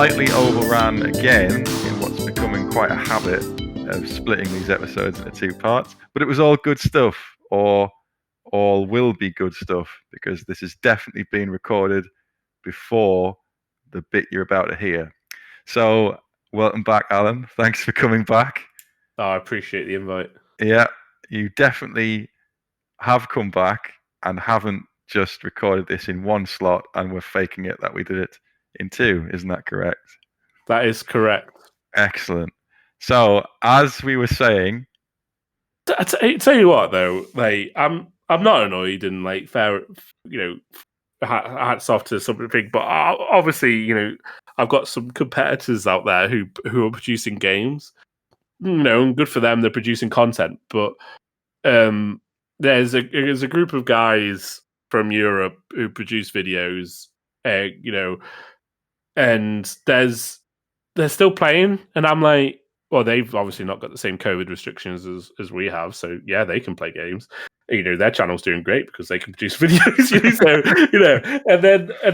slightly overran again in what's becoming quite a habit of splitting these episodes into two parts, but it was all good stuff, or all will be good stuff, because this has definitely been recorded before the bit you're about to hear. So, welcome back, Alan. Thanks for coming back. Oh, I appreciate the invite. Yeah, you definitely have come back and haven't just recorded this in one slot and we're faking it that we did it in two. Isn't that correct? That is correct. Excellent. So, as we were saying, Tell you what, though, like I'm not annoyed and like fair, hats off to something, but obviously, I've got some competitors out there who are producing games. And good for them, they're producing content, but there's a group of guys from Europe who produce videos, and they're still playing, and I'm like, well, they've obviously not got the same COVID restrictions as we have, so yeah, they can play games. Their channel's doing great because they can produce videos. And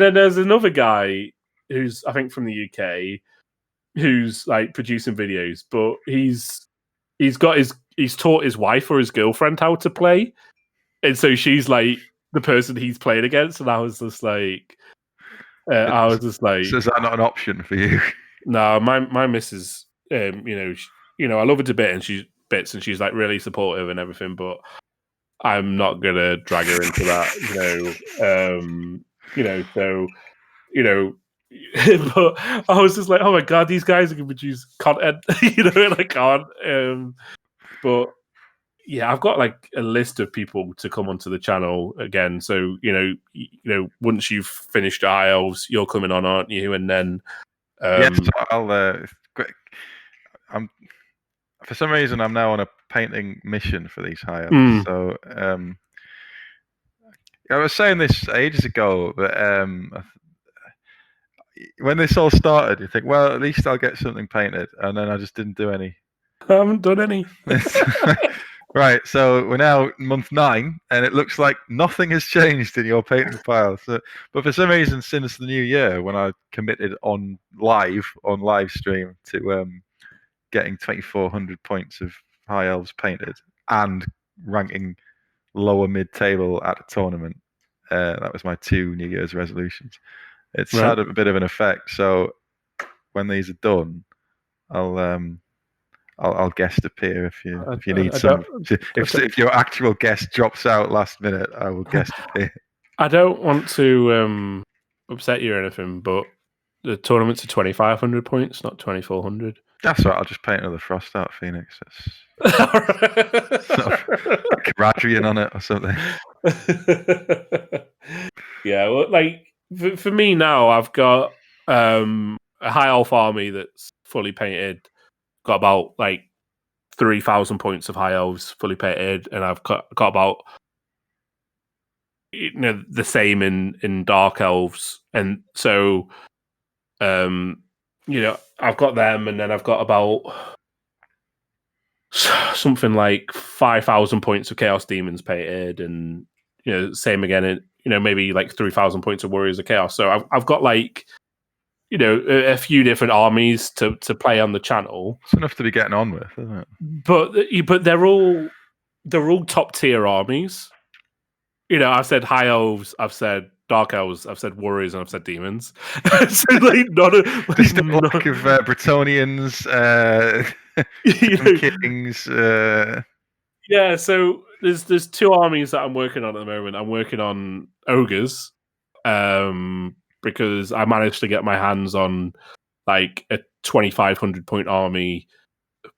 then there's another guy who's, I think, from the UK, who's like producing videos, but he's taught his wife or his girlfriend how to play, and so she's like the person he's playing against, and I was just like, so is that not an option for you? No, my missus, I love her to bits, and she's like really supportive and everything, but I'm not gonna drag her into that, but I was just like, oh my god, these guys can produce content, and I can't. But yeah, I've got like a list of people to come onto the channel again. So once you've finished your High Elves, you're coming on, aren't you? And then yes, I'm for some reason I'm now on a painting mission for these High Elves. So I was saying this ages ago, but when this all started, you think, well, at least I'll get something painted, and then I just didn't do any. I haven't done any. Right, so we're now month 9, and it looks like nothing has changed in your painting pile. So, but for some reason, since the new year, when I committed on live stream to getting 2,400 points of High Elves painted and ranking lower mid-table at a tournament, that was my 2 New Year's resolutions. It's had a bit of an effect. So when these are done, I'll guest appear if you need some. If your actual guest drops out last minute, I will guest appear. I don't want to upset you or anything, but the tournament's are 2,500 points, not 2,400. That's right. I'll just paint another Frost Out Phoenix. That's sort of like Radrian on it or something. Yeah, well, like for me now, I've got a High Elf army that's fully painted. Got about like 3,000 points of High Elves fully painted, and I've got about the same in Dark Elves, and so I've got them, and then I've got about something like 5,000 points of Chaos Demons painted, and same again, maybe like 3,000 points of Warriors of Chaos. So I've got like a few different armies to play on the channel. It's enough to be getting on with, isn't it? But they're all top tier armies. I've said High Elves, I've said Dark Elves, I've said Warriors, and I've said Demons. So like not a lack of Bretonnians, Kings. Yeah, so there's 2 armies that I'm working on at the moment. I'm working on Ogres, because I managed to get my hands on like a 2,500 point army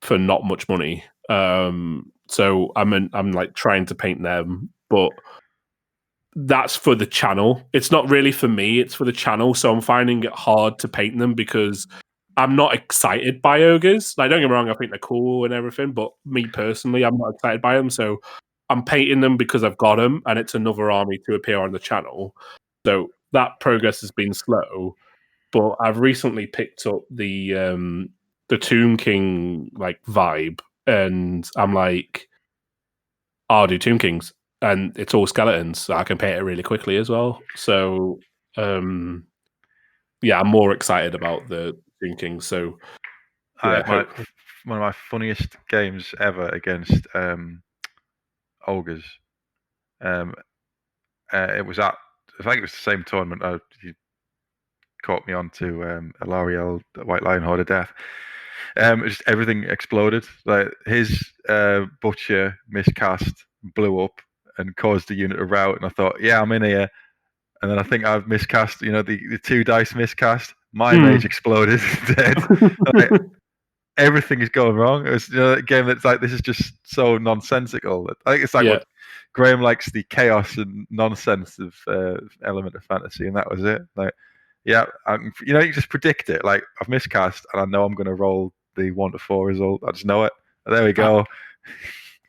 for not much money. So I'm like trying to paint them, but that's for the channel. It's not really for me, it's for the channel. So I'm finding it hard to paint them because I'm not excited by ogres. Like, don't get me wrong, I think they're cool and everything, but me personally, I'm not excited by them. So I'm painting them because I've got them, and it's another army to appear on the channel. So that progress has been slow, but I've recently picked up the Tomb King like vibe, and I'm like, I'll do Tomb Kings, and it's all skeletons, so I can paint it really quickly as well. So I'm more excited about the Tomb King. So One of my funniest games ever against ogres. It was at, I think it was the same tournament. You caught me on to Alariel, the White Lion Horde of Death. Just everything exploded. Like his butcher miscast, blew up, and caused the unit to rout. And I thought, yeah, I'm in here. And then I think I've miscast. The 2 dice miscast. My mage exploded, dead. Like, everything is going wrong. It was a game that's like, this is just so nonsensical. I think it's like what Graham likes, the chaos and nonsense of element of fantasy, and that was it. Like, yeah, you just predict it. Like, I've miscast, and I know I'm going to roll the 1 to 4 result. I just know it. There we go.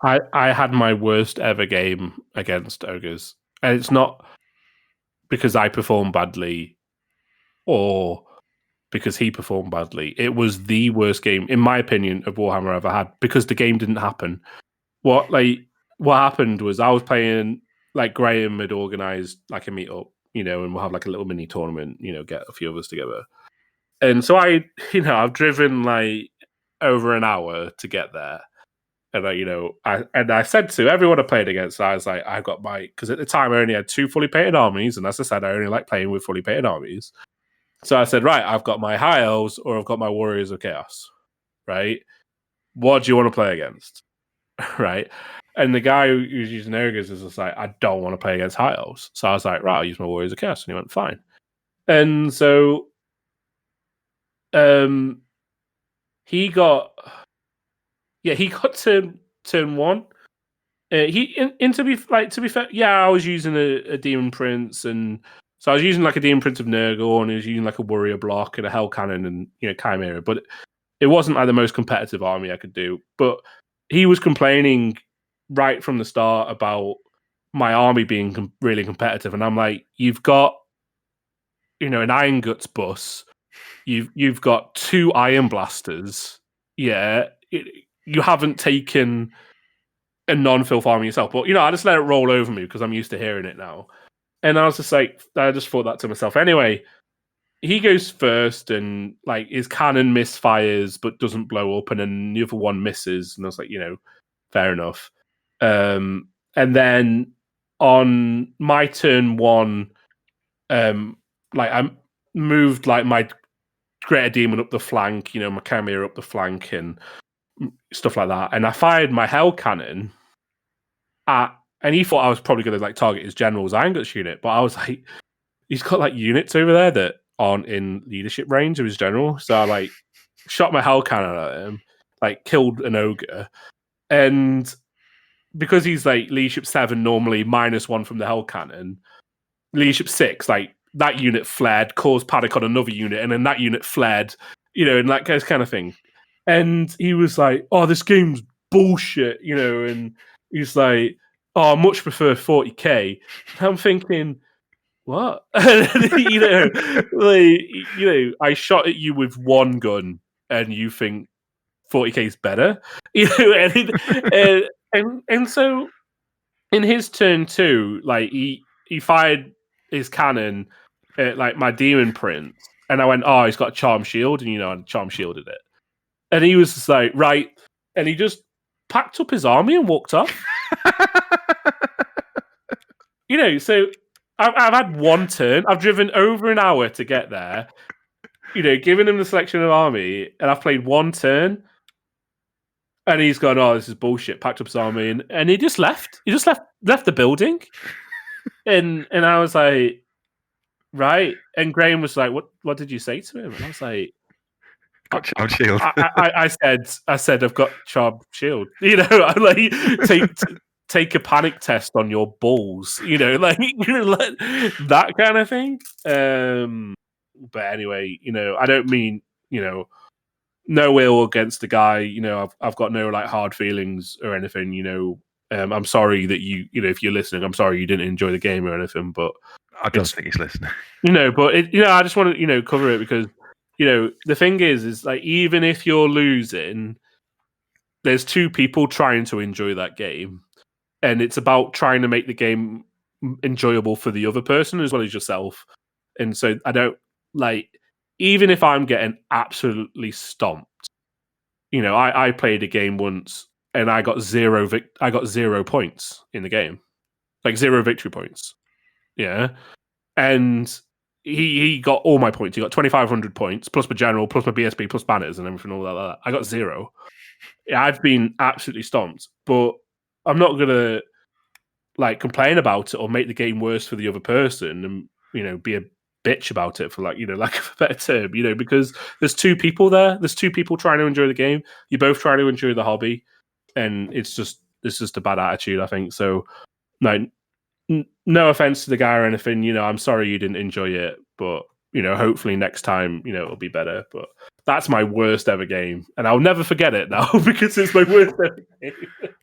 I had my worst ever game against ogres, and it's not because I performed badly or because he performed badly. It was the worst game, in my opinion, of Warhammer I ever had, because the game didn't happen. What happened was I was playing, like, Graham had organised like a meetup, and we'll have like a little mini tournament, get a few of us together. And so I've driven like over an hour to get there. And I said to everyone I played against, I was like, I've got because at the time I only had 2 fully painted armies, and as I said, I only like playing with fully painted armies. So I said, right, I've got my high elves or I've got my warriors of chaos, right? What do you want to play against, right? And the guy who's using ogres is just like, I don't want to play against high elves. So I was like, right, I'll use my warriors of chaos, and he went, fine. And so, he got turn 1. To be fair, I was using a demon prince, and so I was using like a demon prince of Nurgle, and he was using like a warrior block and a hell cannon and chimera, but it wasn't like the most competitive army I could do. But he was complaining right from the start about my army being really competitive, and I'm like, you've got an Iron Guts bus, you've got 2 Iron Blasters, you haven't taken a non-filth army yourself. But, I just let it roll over me because I'm used to hearing it now. And I was just like, I just thought that to myself. Anyway, he goes first, and like his cannon misfires but doesn't blow up, and then the other one misses. And I was like, fair enough. And then on my turn 1, like I moved like my Greater Demon up the flank, my Chimera up the flank and stuff like that. And I fired my Hell Cannon and he thought I was probably going to like target his general's Iron Guts unit, but I was like, he's got like units over there that aren't in leadership range of his general. So I like shot my Hell Cannon at him, like killed an ogre. And because he's like leadership 7, normally -1 from the Hell Cannon, leadership 6, like that unit fled, caused panic on another unit, and then that unit fled, and that kind of thing. And he was like, oh, this game's bullshit, and he's like, oh, I much prefer 40k. And I'm thinking, what? I shot at you with 1 gun and you think 40k is better? And so in his turn 2, like he fired his cannon at like my demon prince, and I went, oh, he's got a charm shield, and I charm shielded it. And he was just like, right. And he just packed up his army and walked off. So I've had 1 turn. I've driven over an hour to get there, giving him the selection of army, and I've played 1 turn. And he's gone, oh, this is bullshit, packed up his army, and he just left. He just left the building. And I was like, right. And Graham was like, what did you say to him? And I was like, got charm shield. I said I've got charm shield. I'm like, take a panic test on your balls. Like that kind of thing. But anyway, I don't mean no ill against the guy. I've got no like hard feelings or anything. I'm sorry that if you're listening, I'm sorry you didn't enjoy the game or anything. But I don't think he's listening. But I just want to cover it because. The thing is like, even if you're losing, there's 2 people trying to enjoy that game. And it's about trying to make the game enjoyable for the other person as well as yourself. And so I don't like, even if I'm getting absolutely stomped, I played a game once and I got 0 points in the game, like 0 victory points. Yeah, and he got all my points. He got 2,500 points plus my general, plus my BSB, plus banners and everything all that. I got 0. Yeah, I've been absolutely stomped, but I'm not gonna like complain about it or make the game worse for the other person and be a bitch about it for lack of a better term, because there's two people there. There's two people trying to enjoy the game. You both try to enjoy the hobby, and it's just a bad attitude, I think. So no, no offense to the guy or anything. I'm sorry you didn't enjoy it, but hopefully next time it'll be better. But that's my worst ever game, and I'll never forget it now because it's my worst ever game.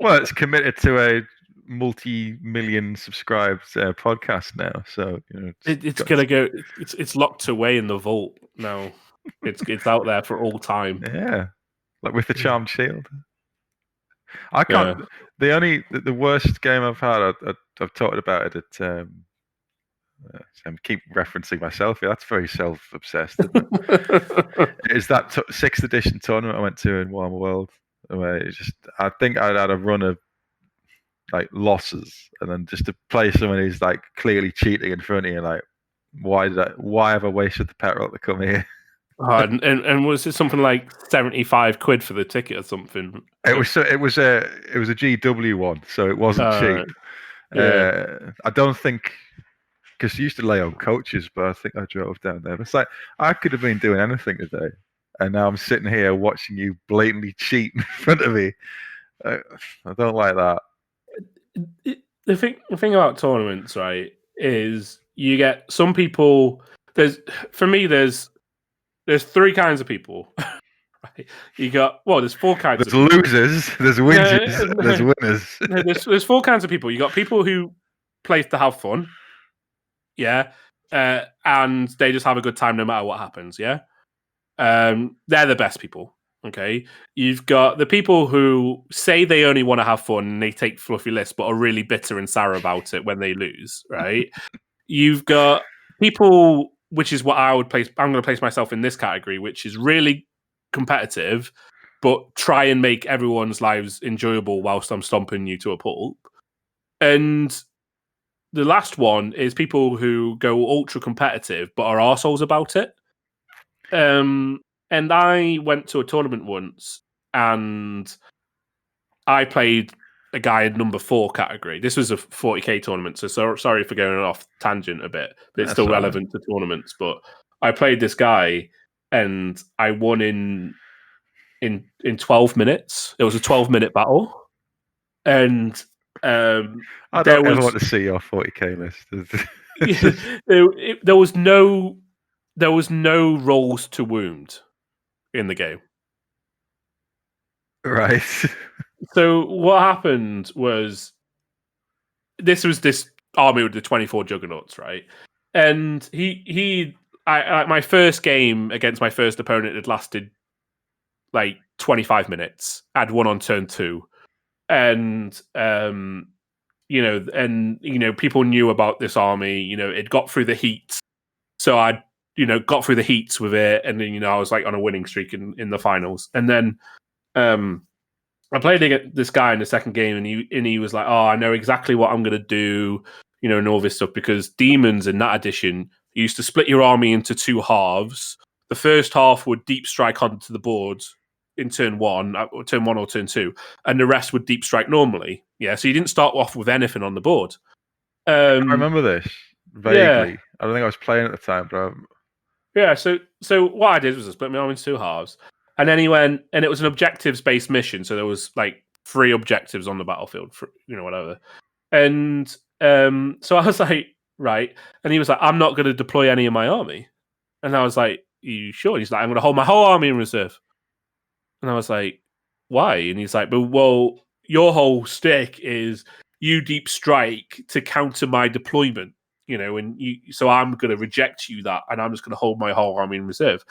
Well, it's committed to a multi-million subscribed podcast now, so it's gonna go. It's locked away in the vault now. It's out there for all time. Yeah, like with the charmed shield. I can't. Yeah. The worst game I've had. I've talked about it at. I keep referencing myself here. That's very self-obsessed, isn't it? Is that 6th edition tournament I went to in Warhammer World? Where I think I'd had a run of like losses, and then just to play someone who's like clearly cheating in front of you, like why have I wasted the petrol to come here? And was it something like 75 quid for the ticket or something? It was a GW one, so it wasn't cheap. Yeah. I don't think, because you used to lay on coaches, but I think I drove down there. It's like I could have been doing anything today, and now I'm sitting here watching you blatantly cheat in front of me. I don't like that. The thing about tournaments, right, is you get some people. There's 3 kinds of people. Right? You got there's 4 kinds. There's losers, there's winners, there's winners. There's 4 kinds of people. You got people who play to have fun, and they just have a good time no matter what happens. Yeah, they're the best people. Okay, you've got the people who say they only want to have fun and they take fluffy lists, but are really bitter and sour about it when they lose. Right? You've got people, which is what I would place. I'm going to place myself in this category, which is really competitive, but try and make everyone's lives enjoyable whilst I'm stomping you to a pulp. And the last one is people who go ultra competitive but are arseholes about it. And I went to a tournament once and I played a guy in number 4 category. This was a 40k tournament, so sorry for going off tangent a bit, but it's still relevant to tournaments. But I played this guy and I won in 12 minutes. It was a 12-minute battle, and I don't ever want to see your 40k list. There was no rolls to wound in the game. Right. So what happened was this army with the 24 juggernauts, right? And my first game against my first opponent had lasted like 25 minutes. I'd won on turn 2. And people knew about this army, it got through the heats. So I got through the heats with it, and then I was like on a winning streak in the finals. And then I played against this guy in the second game, and he was like, "Oh, I know exactly what I'm going to do," and all this stuff, because demons in that edition used to split your army into 2 halves. The first half would deep strike onto the board in turn 1 or turn 2, and the rest would deep strike normally. Yeah, so you didn't start off with anything on the board. I remember this vaguely. Yeah. I don't think I was playing at the time, but yeah. So what I did was I split my army into 2 halves. And then he went, and it was an objectives-based mission, so there was like 3 objectives on the battlefield, for, whatever. And so I was like, right. And he was like, I'm not going to deploy any of my army. And I was like, are you sure? And he's like, I'm going to hold my whole army in reserve. And I was like, why? And he's like, well, your whole stick is you deep strike to counter my deployment, so I'm going to reject you that, and I'm just going to hold my whole army in reserve.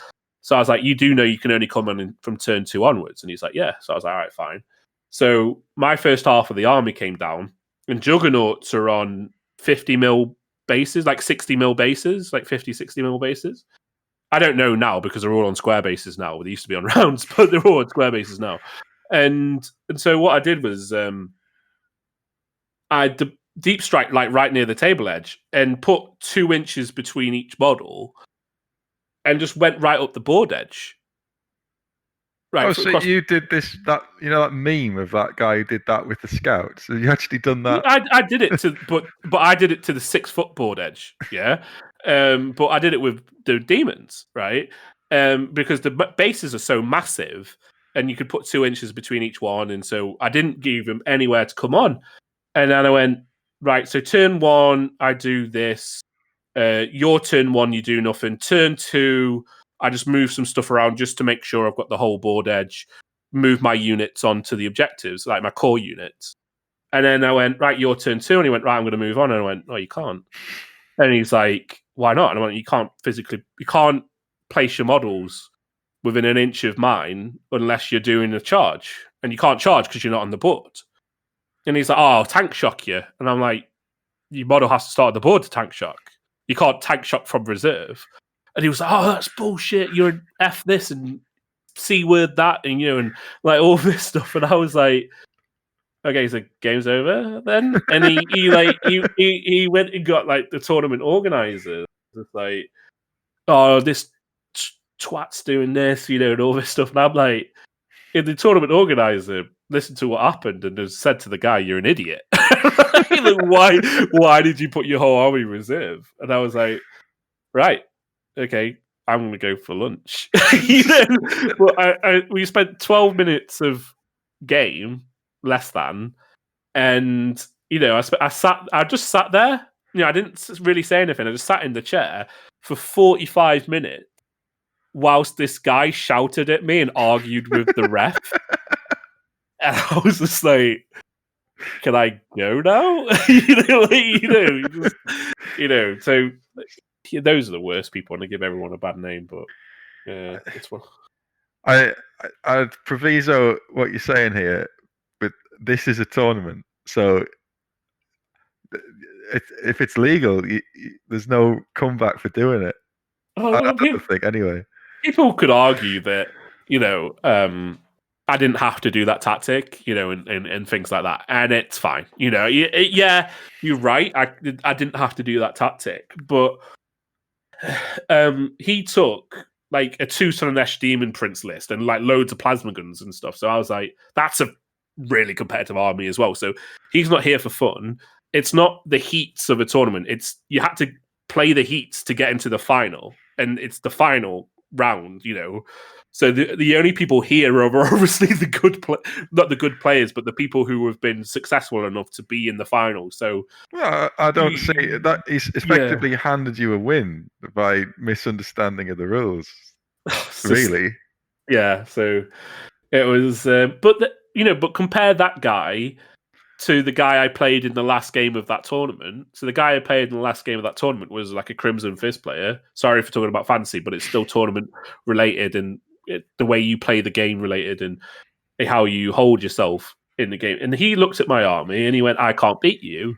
So I was like, you do know you can only come in from turn 2 onwards? And he's like, yeah. So I was like, all right, fine. So my first half of the army came down, and juggernauts are on 50 mil bases, like 60 mil bases, like 50, 60 mil bases. I don't know now because they're all on square bases now. They used to be on rounds, but they're all on square bases now. And so what I did was I deep strike like right near the table edge and put 2 inches between each model and just went right up the board edge. Right. So you did that meme of that guy who did that with the scouts. So you actually done that? I did it but I did it to the 6 foot board edge. Yeah. But I did it with the demons, right? Because the bases are so massive, and you could put 2 inches between each one, and so I didn't give them anywhere to come on. And then I went, right, so turn 1, I do this. Your turn 1, you do nothing. Turn 2, I just move some stuff around just to make sure I've got the whole board edge, move my units onto the objectives, like my core units. And then I went, right, your turn 2. And he went, right, I'm going to move on. And I went, no, you can't. And he's like, why not? And I went, you can't place your models within an inch of mine unless you're doing a charge. And you can't charge because you're not on the board. And he's like, oh, I'll tank shock you. And I'm like, your model has to start at the board to tank shock. You can't tank shock from reserve. And he was like, oh, that's bullshit. You're an F this and C word that, and and like all this stuff. And I was like, okay, so game's over then. And he went and got like the tournament organizer. It's like, oh, this twat's doing this, and all this stuff. And I'm like, if the tournament organizer listened to what happened and has said to the guy, you're an idiot. Like, why did you put your whole army in reserve? And I was like, right, okay, I'm going to go for lunch. But we spent 12 minutes of game, less than, and I just sat there. I didn't really say anything. I just sat in the chair for 45 minutes whilst this guy shouted at me and argued with the ref. And I was just like, can I go now? So those are the worst people, and I give everyone a bad name, but yeah, it's one. I proviso what you're saying here, but this is a tournament, so if it's legal, there's no comeback for doing it. I don't think, anyway. People could argue that, I didn't have to do that tactic, and things like that, and it's fine. Yeah, you're right. I didn't have to do that tactic, but he took like a 2 Slaanesh Demon Prince list and like loads of plasma guns and stuff. So I was like, that's a really competitive army as well. So he's not here for fun. It's not the heats of a tournament. It's you had to play the heats to get into the final, and it's the final round, So the only people here are obviously the not the good players, but the people who have been successful enough to be in the final. So I don't see that he's effectively handed you a win by misunderstanding of the rules. Really? Yeah. So it was, but compare that guy to the guy I played in the last game of that tournament. So the guy I played in the last game of that tournament was like a Crimson Fist player. Sorry for talking about fantasy, but it's still tournament related, and the way you play the game related, and how you hold yourself in the game. And he looked at my army and he went, I can't beat you.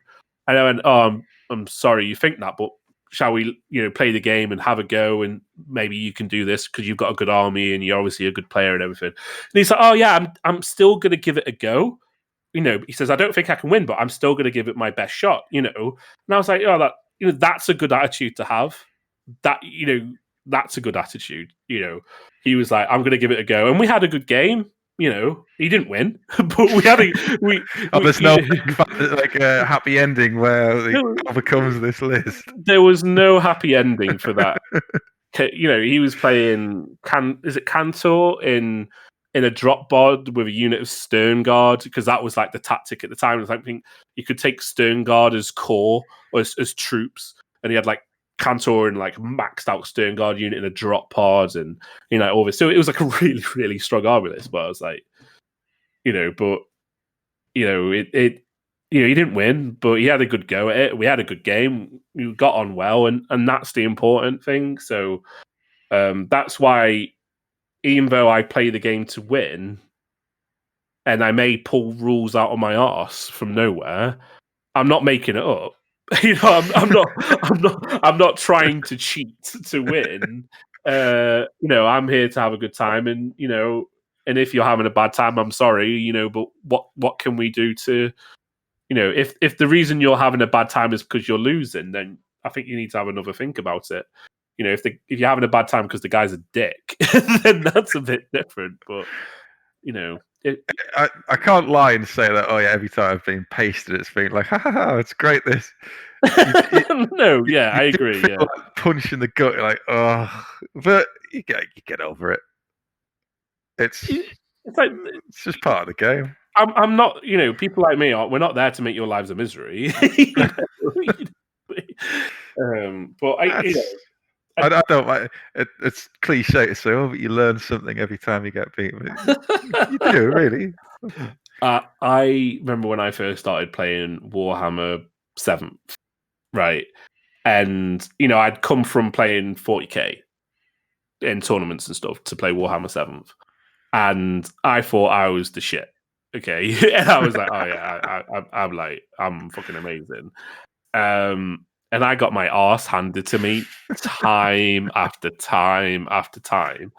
And I went, oh, I'm sorry you think that, but shall we, play the game and have a go, and maybe you can do this because you've got a good army and you're obviously a good player and everything. And he's like, oh yeah, I'm still going to give it a go. He says, I don't think I can win, but I'm still going to give it my best shot, And I was like, oh, that's a good attitude to have. That, that's a good attitude. He was like, I'm going to give it a go. And we had a good game. He didn't win, but we had there's no like a happy ending where he overcomes this list. There was no happy ending for that. He was playing Cantor in a drop bod with a unit of Stern Guard, because that was like the tactic at the time. I think you could take Stern Guard as core or as troops, and he had like Cantor and like maxed out Stern Guard unit in a drop pod, and all this. So it was like a really, really strong army list. But I was like, he didn't win, but he had a good go at it. We had a good game. We got on well, and that's the important thing. So that's why, even though I play the game to win, and I may pull rules out of my arse from nowhere, I'm not making it up. I'm not trying to cheat to win. I'm here to have a good time, and and if you're having a bad time, I'm sorry, but what can we do to, if the reason you're having a bad time is because you're losing, then I think you need to have another think about it. If you're having a bad time because the guy's a dick, then that's a bit different. But I can't lie and say that. Oh yeah, every time I've been pasted, it's been like, ha ha ha, it's great. This. No, yeah, I agree. Feel Yeah, like punch in the gut. You're like, oh, but you get over it. It's like it's just part of the game. I'm not. People like me we're not there to make your lives a misery. But I don't like it. It's cliche to say, oh, but you learn something every time you get beaten. You do, really. I remember when I first started playing Warhammer 7th, right? And I'd come from playing 40k in tournaments and stuff to play Warhammer 7th, and I thought I was the shit. Okay, and I was like, oh yeah, I'm fucking amazing. And I got my arse handed to me time after time after time,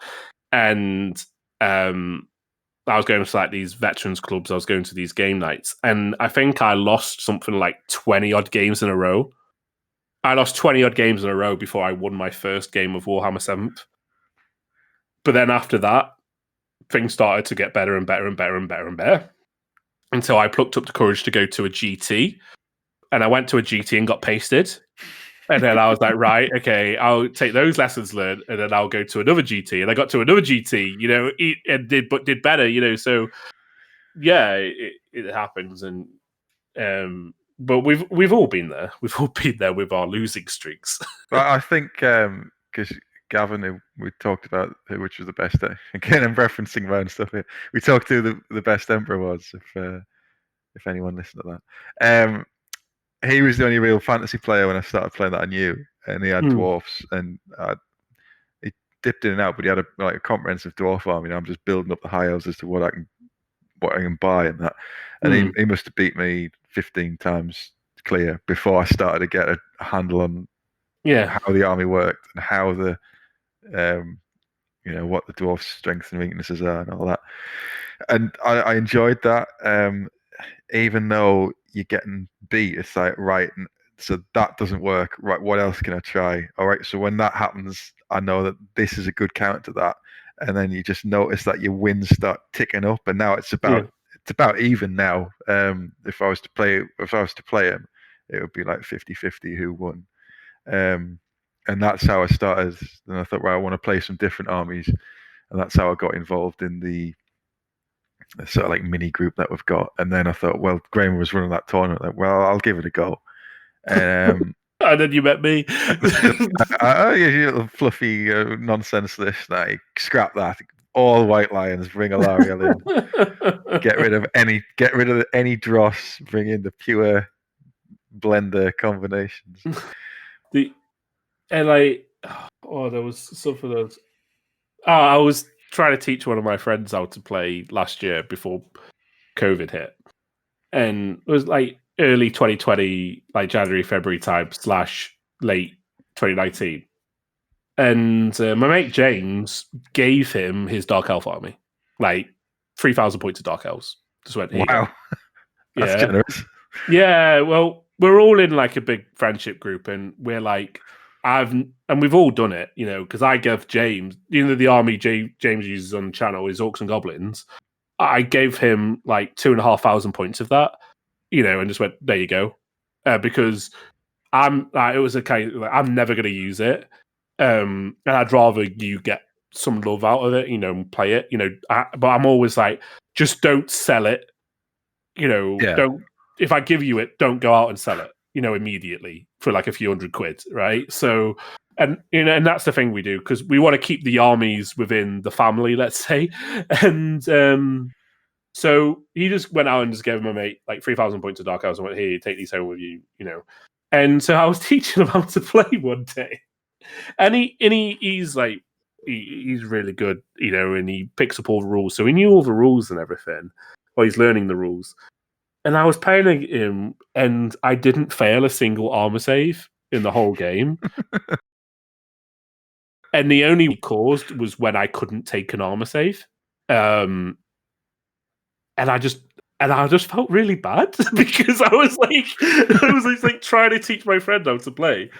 and I was going to like these veterans clubs. I was going to these game nights, and I think I lost something like 20 odd games in a row. I lost 20 odd games in a row before I won my first game of Warhammer 7th. But then after that, things started to get better and better and better and better and better until I plucked up the courage to go to a GT. And I went to a GT and got pasted. And then I was like, right, okay, I'll take those lessons learned, and then I'll go to another GT. And I got to another GT, and did better, So yeah, it happens, and but we've all been there. We've all been there with our losing streaks. But I think because Gavin, who we talked about which was the best. Again, I'm referencing my own stuff here. We talked to the best Emperor was, if anyone listened to that. He was the only real fantasy player when I started playing that I knew, and he had dwarfs, and he dipped in and out, but he had a comprehensive dwarf army. And I'm just building up the high elves as to what I can buy and that. And he must have beat me 15 times clear before I started to get a handle on how the army worked and how the what the dwarf's strengths and weaknesses are and all that. And I enjoyed that. Even though you're getting beat, it's like, right, so that doesn't work. Right, what else can I try? All right, so when that happens, I know that this is a good counter to that. And then you just notice that your wins start ticking up, and now it's about even now. If I was to play him, it would be like 50-50 who won. And that's how I started. And I thought, right, I want to play some different armies, and that's how I got involved in the sort of like mini group that we've got. And then I thought, well, Graham was running that tournament. Like, well, I'll give it a go. And then you met me. You little fluffy nonsense. This, like, scrap that. All White Lions. Bring Alariel in. Get rid of any dross. Bring in the pure blender combinations. There was something else. I was trying to teach one of my friends how to play last year before COVID hit, and it was like early 2020, like January, February time / late 2019. And my mate James gave him his Dark Elf army, like 3,000 points of Dark Elves. Just went, wow, that's generous. Yeah, well, we're all in like a big friendship group, and we're like, we've all done it, because I gave James, the army James uses on the channel is Orcs and Goblins. I gave him like 2,500 points of that, and just went, there you go, because it was a kind of like, I'm never going to use it, and I'd rather you get some love out of it, and play it, but I'm always like, just don't sell it, don't. If I give you it, don't go out and sell it, immediately for like a few £100, right? So, and that's the thing we do, because we want to keep the armies within the family, let's say. And so he just went out and just gave my mate like 3,000 points of Dark Elves and went, here, take these home with you, And so I was teaching him how to play one day, and he's like, he's really good, and he picks up all the rules, so he knew all the rules and everything. Well, he's learning the rules. And I was playing him, and I didn't fail a single armor save in the whole game. and the only caused was when I couldn't take an armor save, and I just felt really bad because I was like trying to teach my friend how to play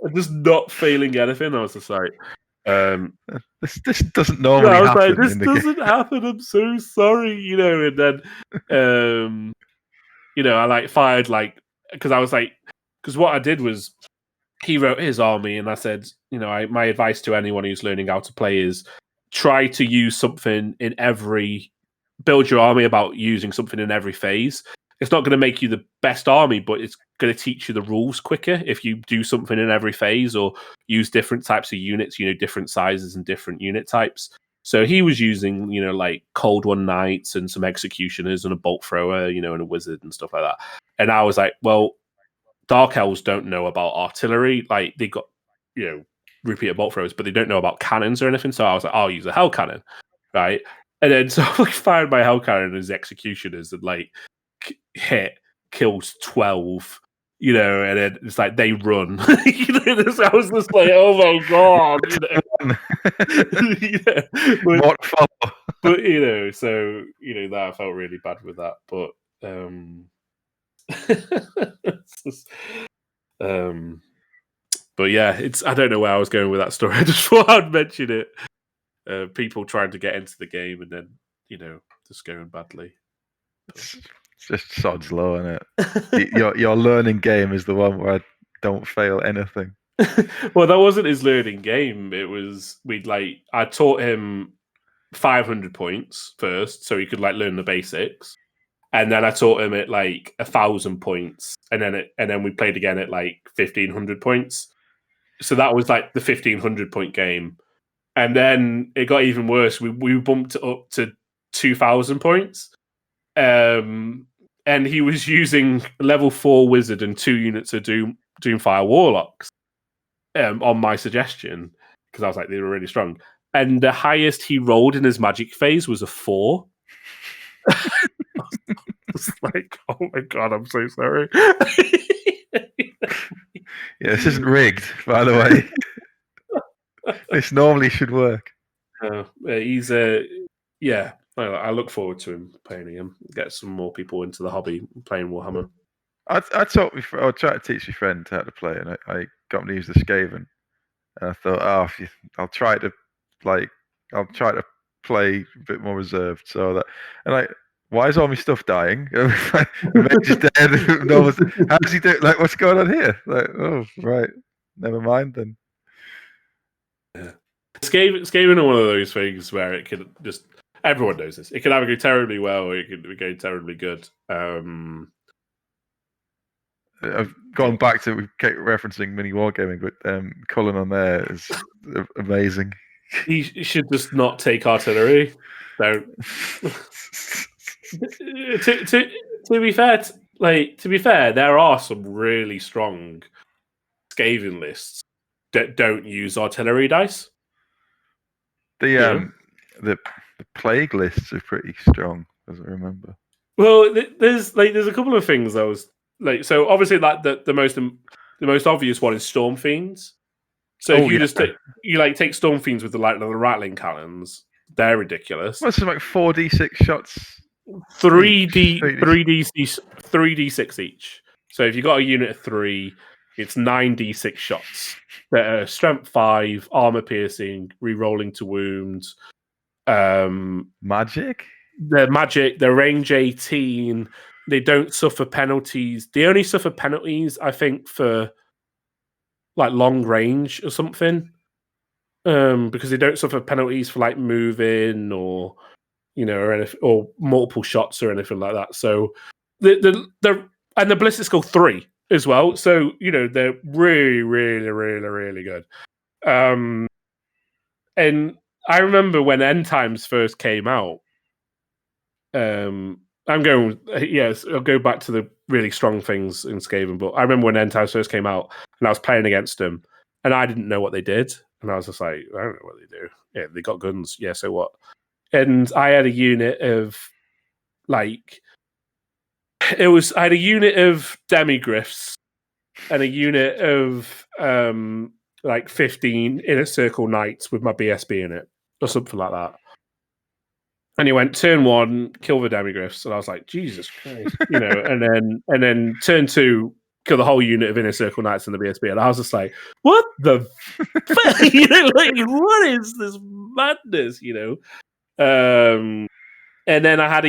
and just not failing anything. I was just like, this doesn't normally I was like, happen this in the doesn't happen. I'm so sorry, And then, I like fired because I was like, because what I did was he wrote his army, and I said, my advice to anyone who's learning how to play is try to use something in every build your army about using something in every phase. It's not going to make you the best army, but it's going to teach you the rules quicker if you do something in every phase or use different types of units, different sizes and different unit types. So he was using, like Cold One Knights and some executioners and a bolt thrower, and a wizard and stuff like that. And I was like, well, Dark Elves don't know about artillery. Like they got, repeater bolt throwers, but they don't know about cannons or anything. So I was like, I'll use a hell cannon, right? And then so I fired my hell cannon as executioners and kills 12, and then it's like they run. I was just like, oh my god, What follow? But so that I felt really bad with that, but but yeah, I don't know where I was going with that story. I just thought I'd mention it. People trying to get into the game and then just going badly. It's just sod's law, isn't it? your learning game is the one where I don't fail anything. Well, that wasn't his learning game. It was I taught him 500 points first, so he could learn the basics, and then I taught him at 1,000 points, and then we played again at 1,500 points. So that was the 1,500 point game, and then it got even worse. We bumped it up to 2,000 points, and he was using level 4 wizard and 2 units of Doomfire warlocks. On my suggestion, because I was like, they were really strong. And the highest he rolled in his magic phase was a 4. I was like, oh my god, I'm so sorry. Yeah, this isn't rigged, by the way. This normally should work. He's yeah. I look forward to him playing him. Get some more people into the hobby playing Warhammer. I taught I tried to teach my friend how to play, and I got him to use the Skaven. And I thought, I'll try to play a bit more reserved, so that why is all my stuff dying? Mage's dead. How does he do it? What's going on here? Oh, right, never mind then. Yeah. Skaven are one of those things where it can just everyone knows this. It can either go terribly well or it can go terribly good. I've gone back to we keep referencing mini wargaming, but Cullen on there is amazing. He should just not take artillery. Don't. to be fair, to be fair, there are some really strong Skaven lists that don't use artillery dice. The plague lists are pretty strong, as I remember. Well, there's a couple of things I was so obviously the most obvious one is Storm Fiends. So if you just take Storm Fiends with the rattling cannons, they're ridiculous. Well, it's 4d6 shots. 3d6 each. So if you got a unit of 3, it's 9d6 shots. They're strength 5, armor piercing, re-rolling to wounds. Magic? They're magic. They're range 18. They don't suffer penalties. They only suffer penalties, I think, for long range or something. Because they don't suffer penalties for moving or or multiple shots or anything like that. So the ballistics go 3 as well. So they're really, really, really, really good. And I remember when End Times first came out. I'll go back to the really strong things in Skaven, but I remember when End Times first came out and I was playing against them and I didn't know what they did. And I was just like, I don't know what they do. Yeah, they got guns. Yeah, so what? And I had a unit of I had a unit of demigriffs and a unit of like 15 inner circle knights with my BSB in it, or something like that. And he went turn 1, kill the demigriffs, and I was like, Jesus Christ, and then turn 2, kill the whole unit of inner circle knights and the BSB, and I was just like, what the fuck? What is this madness? And then I had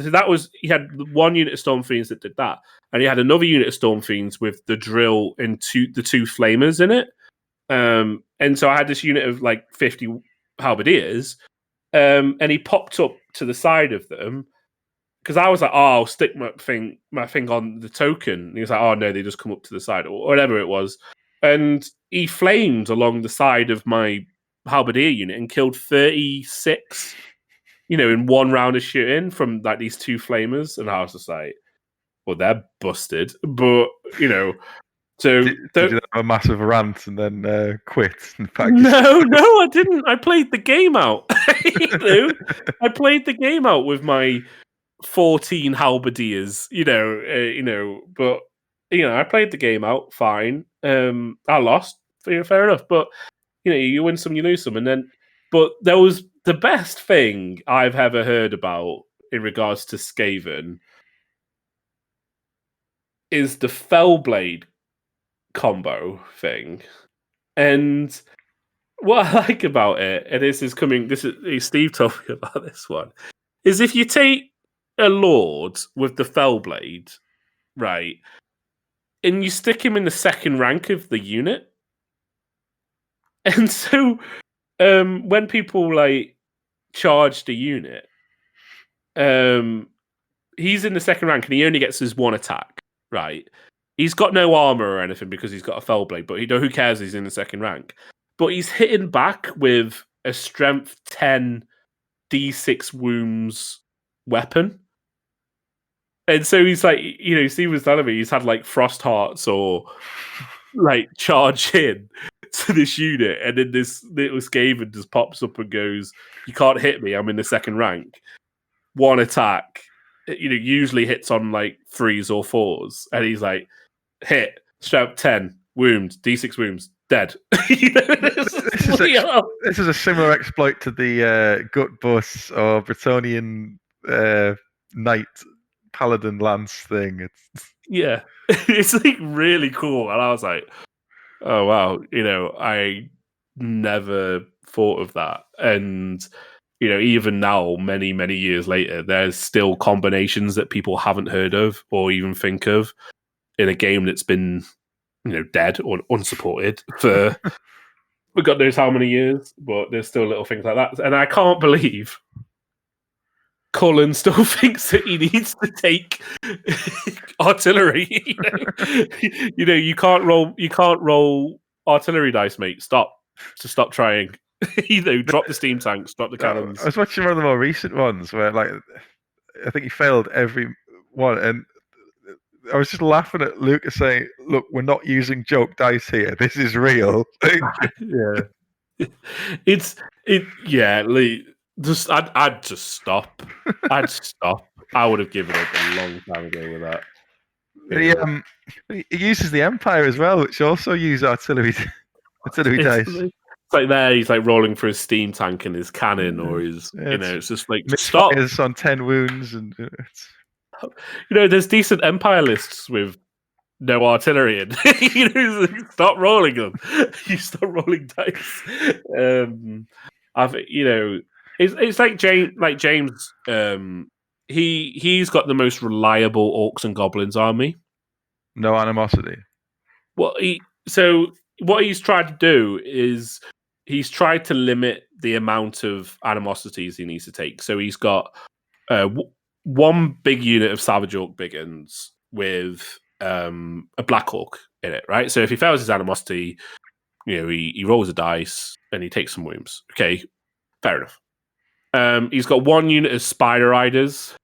so that was, he had one unit of Storm Fiends that did that, and he had another unit of Storm Fiends with the drill and the 2 flamers in it. And so I had this unit of like 50 halberdiers, and he popped up to the side of them because I was like, "Oh, I'll stick my thing on the token." And he was like, "Oh no, they just come up to the side," or whatever it was. And he flamed along the side of my halberdier unit and killed 36. In one round of shooting from like these 2 flamers, and I was just like, "Well, they're busted." But so did you have a massive rant and then quit? No, I didn't. I played the game out. I played the game out with my 14 halberdiers. But I played the game out fine. I lost. Fair enough, but you win some, you lose some, and then. But there was the best thing I've ever heard about in regards to Skaven is the Fellblade combo thing. And what I like about it, and Steve told me about this one, is if you take a Lord with the Fellblade, right, and you stick him in the second rank of the unit, and so when people like charge the unit, he's in the second rank and he only gets his 1 attack, right? He's got no armor or anything because he's got a Fellblade, but who cares? He's in the second rank, but he's hitting back with a strength 10 D6 wounds weapon. And so he's like, Steve was telling me he's had like frost hearts or like charge in to this unit, and then this little Skaven just pops up and goes, "You can't hit me. I'm in the second rank. 1 attack." Usually hits on like 3s or 4s, and he's like, "Hit, strength 10, wound, D6 wounds, dead." This is a similar exploit to the gut bus or Bretonian knight paladin lance thing. It's like really cool, and I was like, "Oh wow!" I never thought of that, and even now, many years later, there's still combinations that people haven't heard of or even think of in a game that's been dead or unsupported for God knows how many years, but there's still little things like that. And I can't believe Cullen still thinks that he needs to take artillery. You can't roll artillery dice, mate. Stop trying. Drop the steam tanks, drop the cannons. I was watching one of the more recent ones where like I think he failed every one, and I was just laughing at Lucas saying, "Look, we're not using joke dice here. This is real." Yeah, Just I'd just stop. I'd stop. I would have given up a long time ago with that. He uses the Empire as well, which also use artillery dice. It's like there, he's like rolling for his steam tank and his cannon, or his it's just like stop. Misfires on 10 wounds, and there's decent Empire lists with no artillery in. Stop rolling them. You stop rolling dice. It's like James. He's got the most reliable orcs and goblins army. No animosity. Well, what he's tried to do is he's tried to limit the amount of animosities he needs to take. So he's got one big unit of Savage Orc Biggins with a Black Orc in it, right? So if he fails his animosity, he rolls a dice and he takes some wounds. Okay, fair enough. He's got one unit of Spider Riders,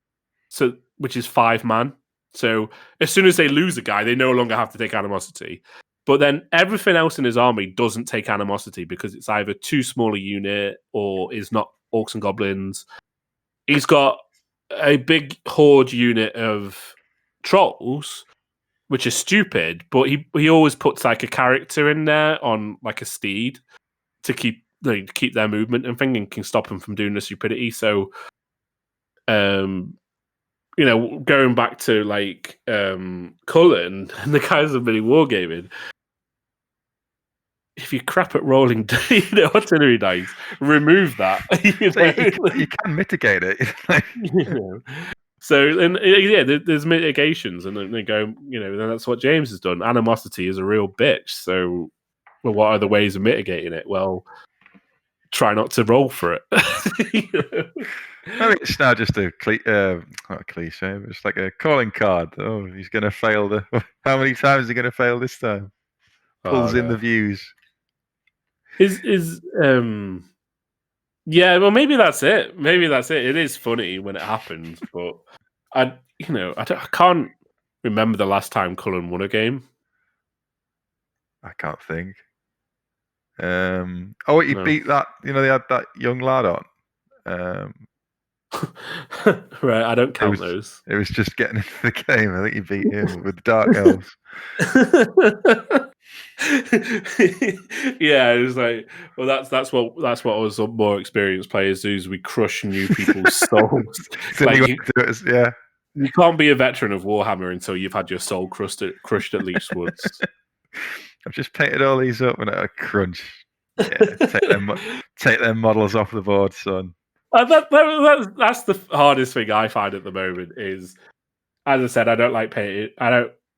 which is 5 man. So as soon as they lose a guy, they no longer have to take animosity. But then everything else in his army doesn't take animosity because it's either too small a unit or is not orcs and goblins. He's got a big horde unit of trolls, which is stupid. But he always puts like a character in there on like a steed to keep their movement and thing, and can stop them from doing the stupidity. So, going back to like Cullen and the guys have been wargaming. If you crap at rolling, artillery dice, remove that. You can mitigate it. So, and there's mitigations, and then they go, then that's what James has done. Animosity is a real bitch. So, well, what are the ways of mitigating it? Well, try not to roll for it. I mean, it's now just not a cliche, but it's like a calling card. Oh, he's going to fail how many times is he going to fail this time? Pulls in the views. Yeah, well, maybe that's it. It is funny when it happens, but I can't remember the last time Cullen won a game. I can't think. He beat that. They had that young lad on. Right, I don't count those. It was just getting into the game. I think he beat him with the Dark Elves. Yeah, it was like, well, that's what us more experienced players do. Is we crush new people's souls. You can't be a veteran of Warhammer until you've had your soul crushed at least once. I've just painted all these up and at a crunch. Yeah, take them models off the board, son. That's the hardest thing I find at the moment. Is, as I said, I don't like painted.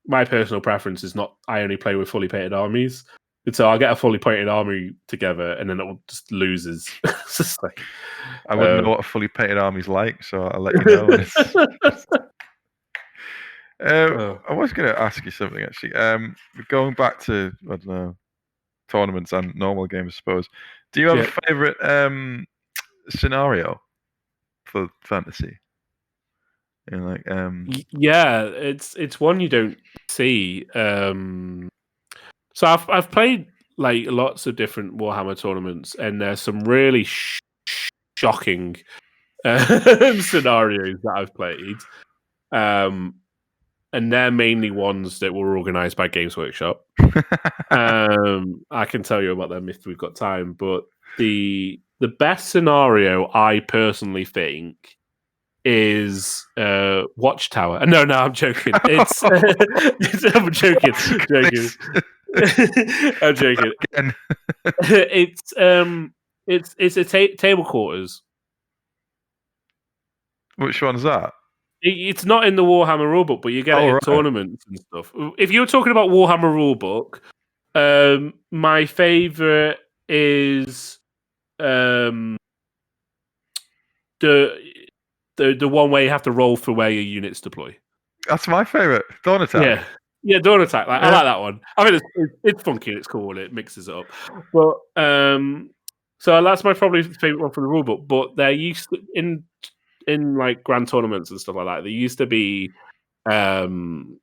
My personal preference is not. I only play with fully painted armies, and so I'll get a fully painted army together, and then it will just loses. It's just like, I wouldn't know what a fully painted army's like, so I'll let you know. I was going to ask you something actually. Going back to tournaments and normal games, I suppose. Do you have a favorite scenario for fantasy? Yeah, it's one you don't see. So I've played like lots of different Warhammer tournaments, and there's some really shocking scenarios that I've played. And they're mainly ones that were organised by Games Workshop. I can tell you about them if we've got time, but the best scenario I personally think is Watchtower. No, I'm joking. It's I'm joking. I'm joking. It's a table quarters. Which one's that? It's not in the Warhammer rulebook, but you get it in tournaments and stuff. If you're talking about Warhammer rulebook, my favorite is the one where you have to roll for where your units deploy. That's my favorite. Dawn Attack. Yeah, Dawn Attack. I like that one. I mean, it's funky and it's cool and it mixes it up. But so that's my probably favorite one from the rulebook. But they're used to, in like grand tournaments and stuff like that, there used to be table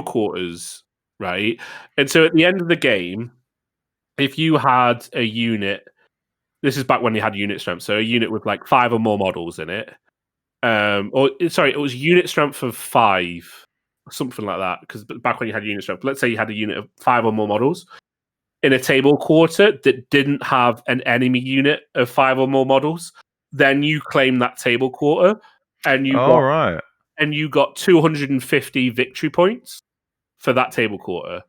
quarters, right? And so at the end of the game, if you had a unit, this is back when you had unit strength, so a unit with like 5 or more models in it, it was unit strength of 5, something like that, because back when you had unit strength, let's say you had a unit of 5 or more models in a table quarter that didn't have an enemy unit of 5 or more models, then you claim that table quarter, and you got 250 victory points for that table quarter.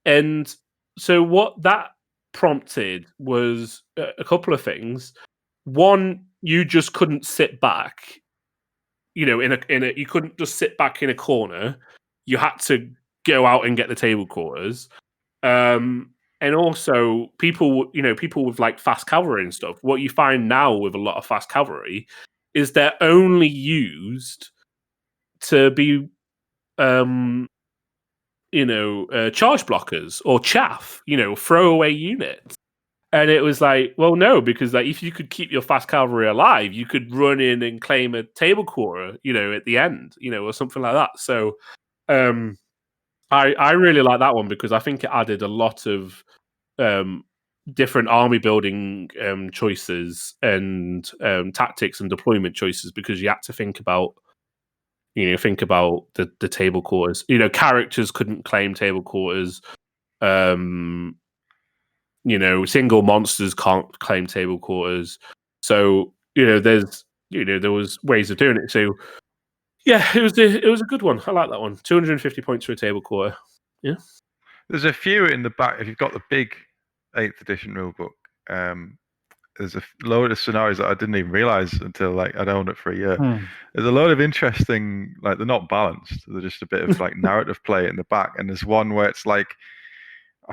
And so what that prompted was a couple of things. One, you just couldn't sit back, you couldn't just sit back in a corner. You had to go out and get the table quarters. And also, people with like fast cavalry and stuff, what you find now with a lot of fast cavalry is they're only used to be, charge blockers or chaff, throwaway units. And it was like, well, no, because like if you could keep your fast cavalry alive, you could run in and claim a table quarter, at the end, or something like that. So, I really like that one because I think it added a lot of different army building choices and tactics and deployment choices, because you had to think about, think about the table quarters. Characters couldn't claim table quarters. Single monsters can't claim table quarters. So there was ways of doing it. So yeah, it was a good one. I like that one. 250 points for a table quarter. Yeah. There's a few in the back. If you've got the big 8th edition rulebook, there's a load of scenarios that I didn't even realize until I'd owned it for a year. There's a load of interesting, they're not balanced. They're just a bit of narrative play in the back. And there's one where it's I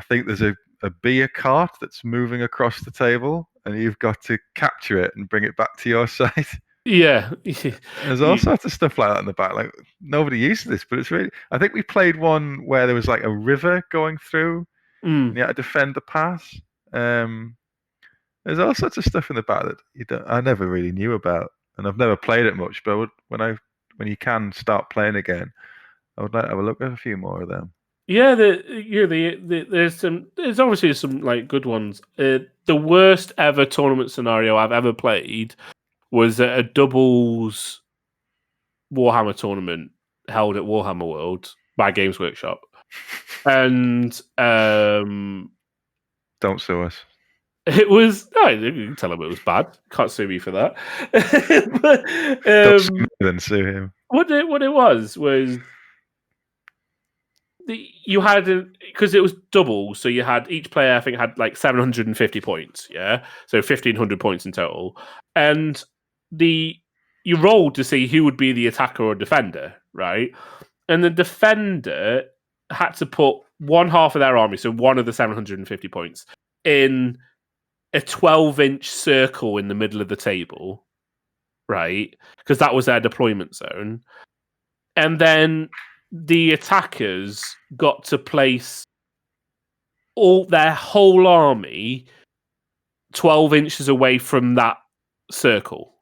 think there's a beer cart that's moving across the table, and you've got to capture it and bring it back to your side. Yeah. There's all sorts of stuff like that in the back. Nobody uses this, but it's really. I think we played one where there was a river going through, and you had to defend the pass. There's all sorts of stuff in the back that I never really knew about, and I've never played it much. But when you can start playing again, I would like to have a look at a few more of them. Yeah, there's obviously some good ones. The worst ever tournament scenario I've ever played was at a doubles Warhammer tournament held at Warhammer World by Games Workshop, and don't sue us. It was. No, you can tell him it was bad. Can't sue me for that. But, don't sue me, then sue him. What it was you had, because it was double, so you had each player I think had 750 points, yeah, so 1,500 points in total, and you rolled to see who would be the attacker or defender, right? And the defender had to put one half of their army, so one of the 750 points, in a 12-inch circle in the middle of the table, right? Because that was their deployment zone, and then the attackers got to place their whole army 12 inches away from that circle.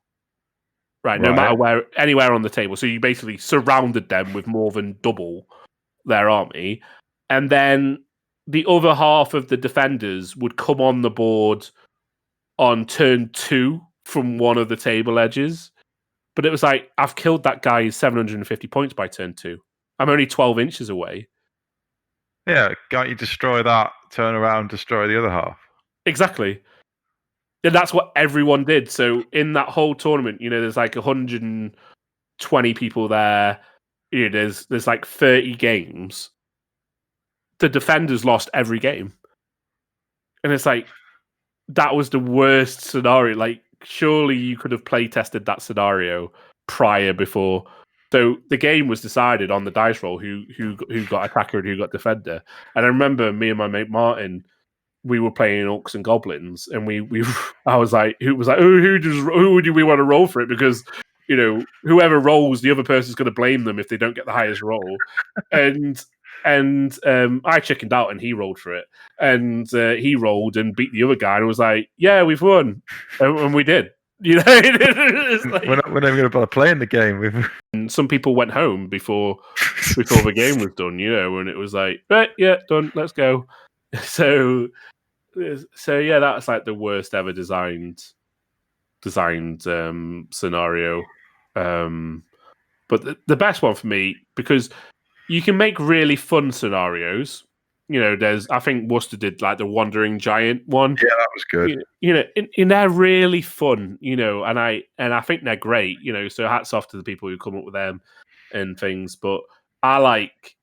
Right, no matter anywhere on the table. So you basically surrounded them with more than double their army. And then the other half of the defenders would come on the board on turn 2 from one of the table edges. But it was I've killed that guy's 750 points by turn 2. I'm only 12 inches away. Yeah, can't you destroy that, turn around, destroy the other half? Exactly. And that's what everyone did. So in that whole tournament, there's 120 people there. There's 30 games. The defenders lost every game. And it's that was the worst scenario. Surely you could have play tested that scenario before. So the game was decided on the dice roll who got attacker and who got defender. And I remember me and my mate Martin, we were playing Orcs and Goblins, and I was who do we want to roll for it? Because whoever rolls, the other person's going to blame them if they don't get the highest roll. and I chickened out, and he rolled for it, and he rolled and beat the other guy, and was yeah, we've won, and we did. We're not even going to bother playing the game. And some people went home before the game was done, and it was right, yeah, done, let's go. So yeah, that's the worst ever designed scenario. But the best one for me, because you can make really fun scenarios. I think Worcester did the Wandering Giant one. Yeah, that was good. And they're really fun, and I think they're great, so hats off to the people who come up with them and things. But I like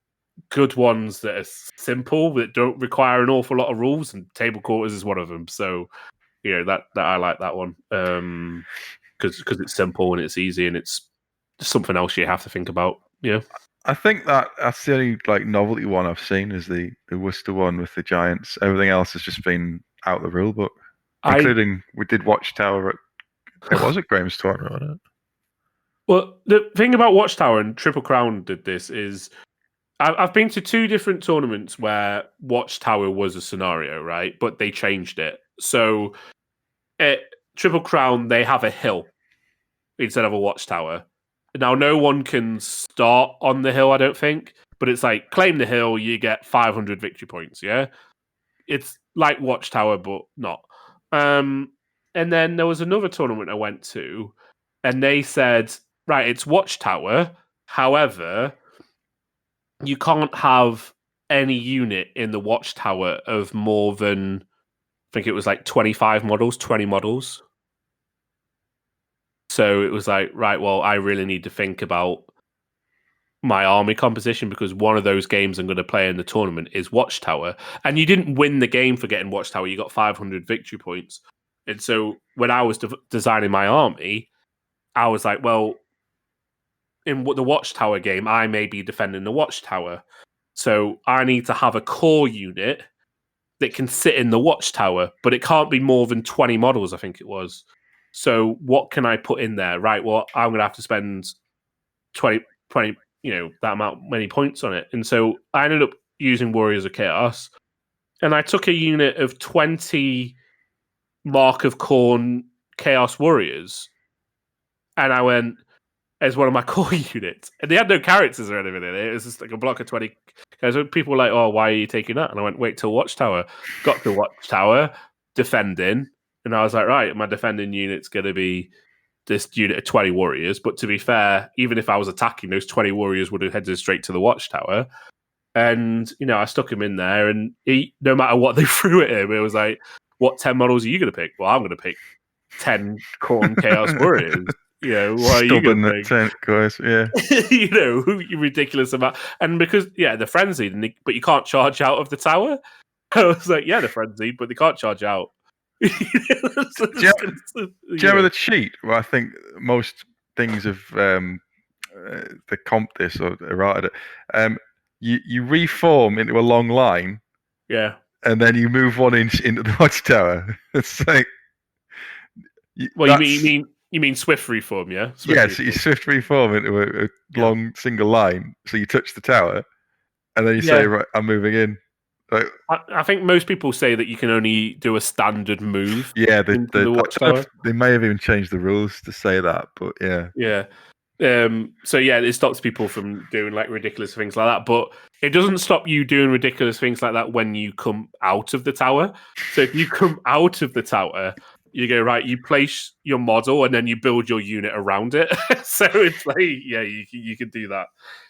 good ones that are simple, that don't require an awful lot of rules, and Table Quarters is one of them. So, that I like that one because it's simple and it's easy and it's something else you have to think about. Yeah. I think that's the only novelty one I've seen is the Worcester one with the giants. Everything else has just been out of the rule book, including we did Watchtower. It was at Graham's tournament, wasn't it? Well, the thing about Watchtower and Triple Crown did this is I've been to 2 different tournaments where Watchtower was a scenario, right? But they changed it. So at Triple Crown, they have a hill instead of a Watchtower. Now, no one can start on the hill, I don't think, but it's claim the hill, you get 500 victory points, yeah? It's like Watchtower, but not. And then there was another tournament I went to, and they said, right, it's Watchtower, However, you can't have any unit in the watchtower of more than, I think it was like 25 models, 20 models. So it was like, right, well, I really need to think about my army composition, because one of those games I'm going to play in the tournament is Watchtower. And you didn't win the game for getting Watchtower, you got 500 victory points. And so when I was designing my army, I was like, well, in the Watchtower game, I may be defending the Watchtower. So I need to have a core unit that can sit in the Watchtower, but it can't be more than 20 models, I think it was. So what can I put in there? Right, well, I'm going to have to spend 20, that amount, many points on it. And so I ended up using Warriors of Chaos, and I took a unit of 20 Mark of Khorne Chaos Warriors, and I went as one of my core units. And they had no characters or anything in it. It was just like a block of 20. So people were like, oh, why are you taking that? And I went, wait till Watchtower. Got to Watchtower, defending, and I was like, right, my defending unit's going to be this unit of 20 warriors. But to be fair, even if I was attacking, those 20 warriors would have headed straight to the Watchtower. And, I stuck him in there, and no matter what they threw at him, it was like, what 10 models are you going to pick? Well, I'm going to pick 10 Khorne Chaos Warriors. What are you going to pick? 10 course, yeah. Ridiculous amount. And because, they're frenzied, but you can't charge out of the tower. I was like, they're frenzied, but they can't charge out. Do you remember the cheat? Well, I think most things have the comp this or errated it. You reform into a long line, and then you move 1 inch into the Watchtower. It's like, well, you mean swift reform, yeah? Yes, you swift reform into a long single line, so you touch the tower, and then you say, right, I'm moving in. Like, I think most people say that you can only do a standard move. Yeah, the Watchtower. They may have even changed the rules to say that, but yeah. Yeah. So it stops people from doing like ridiculous things like that, but it doesn't stop you doing ridiculous things like that when you come out of the tower. So if you come out of the tower, you go, right, you place your model and then you build your unit around it. So it's like, you can do that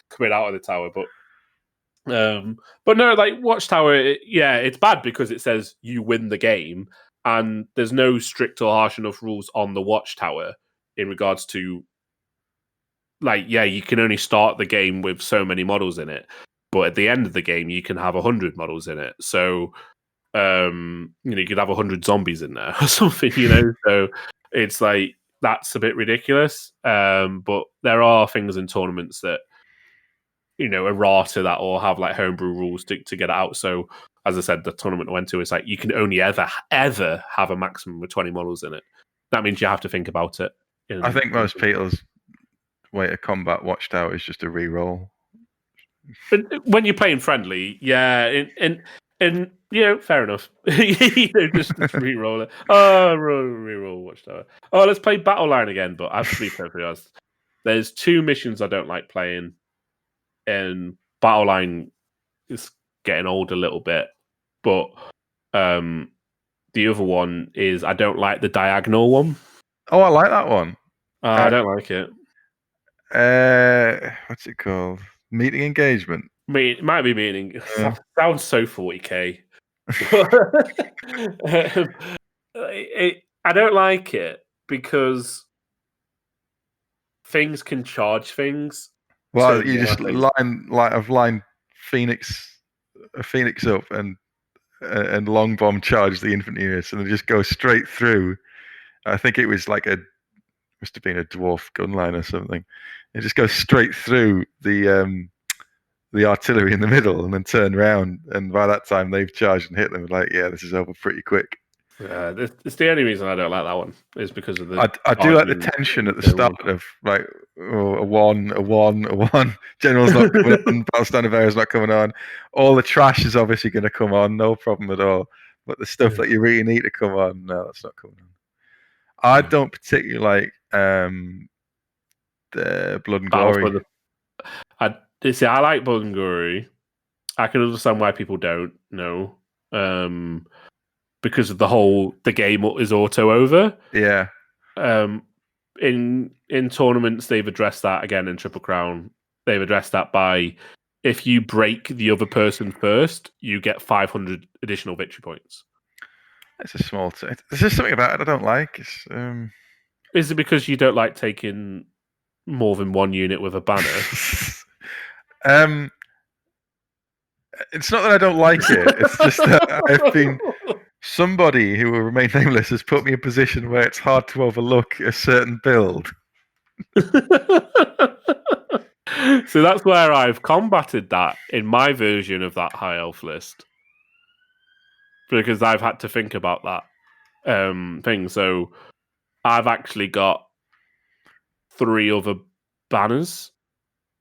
coming out of the tower, but no, like Watchtower, it's bad because it says you win the game, and there's no strict or harsh enough rules on the Watchtower in regards to, like, you can only start the game with so many models in it, but at the end of the game you can have 100 models in it. So you could have 100 zombies in there or something, So it's like, that's a bit ridiculous. But there are things in tournaments that, errata that, or have like homebrew rules to get it out. So as I said, the tournament I went to is like, you can only ever have a maximum of 20 models in it. That means you have to think about it. I think most people's way to combat Watchtower is just a re-roll. But when you're playing friendly, and fair enough. Just re-roll it. Oh, re-roll Watchtower. Oh, let's play Battle Line again. But I have to be perfectly honest, there's 2 missions I don't like playing, and Battle Line is getting old a little bit. But the other one is, I don't like the diagonal one. Oh, I like that one. I don't like it. What's it called? Meeting engagement. It might be meeting. Sounds so 40k. I don't like it because things can charge things. Well, you just line a Phoenix up and long bomb charge the infantry units, and they just go straight through. I think it was like must have been a dwarf gun line or something. It just goes straight through the artillery in the middle, and then turn around. And by that time, they've charged and hit them. Like, this is over pretty quick. It's the only reason I don't like that one is because of the. I do like the tension at the start of like a one. General's not coming on. Battle Standard Bearer's not coming on. All the trash is obviously going to come on, no problem at all. But the stuff that you really need to come on, no, that's not coming on. I don't particularly like the Blood and Glory. I like Blood and Glory. I can understand why people don't know. Because of the game is auto over. Yeah. In tournaments, they've addressed that again in Triple Crown. they've addressed that by if you break the other person first, you get 500 additional victory points. It's a small. There's just something about it I don't like. It's, Is it because you don't like taking more than one unit with a banner? It's not that I don't like it. It's just that I've been somebody who will remain nameless has put me in a position where it's hard to overlook a certain build. So that's where I've combated that in my version of that high elf list, because I've had to think about that thing. So I've actually got 3 other banners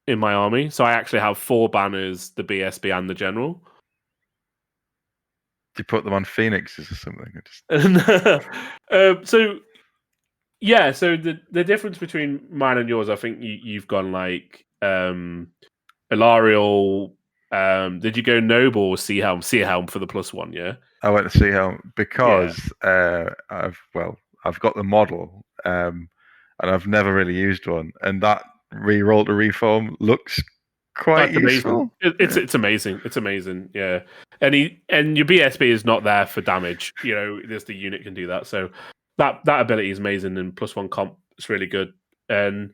in my army. So I actually have 4 banners, the BSB and the general. Do you put them on phoenixes or something? So yeah, so the difference between mine and yours, I think you've gone like Ilarial. Did you go Noble or Sea Helm? Sea Helm for the +1, yeah. I went to see how because I've got the model and I've never really used one, and that re-roll to reform looks quite useful. Amazing. It's amazing. It's amazing. Yeah, and your BSB is not there for damage. There's the unit can do that. So that ability is amazing, and +1 comp is really good. And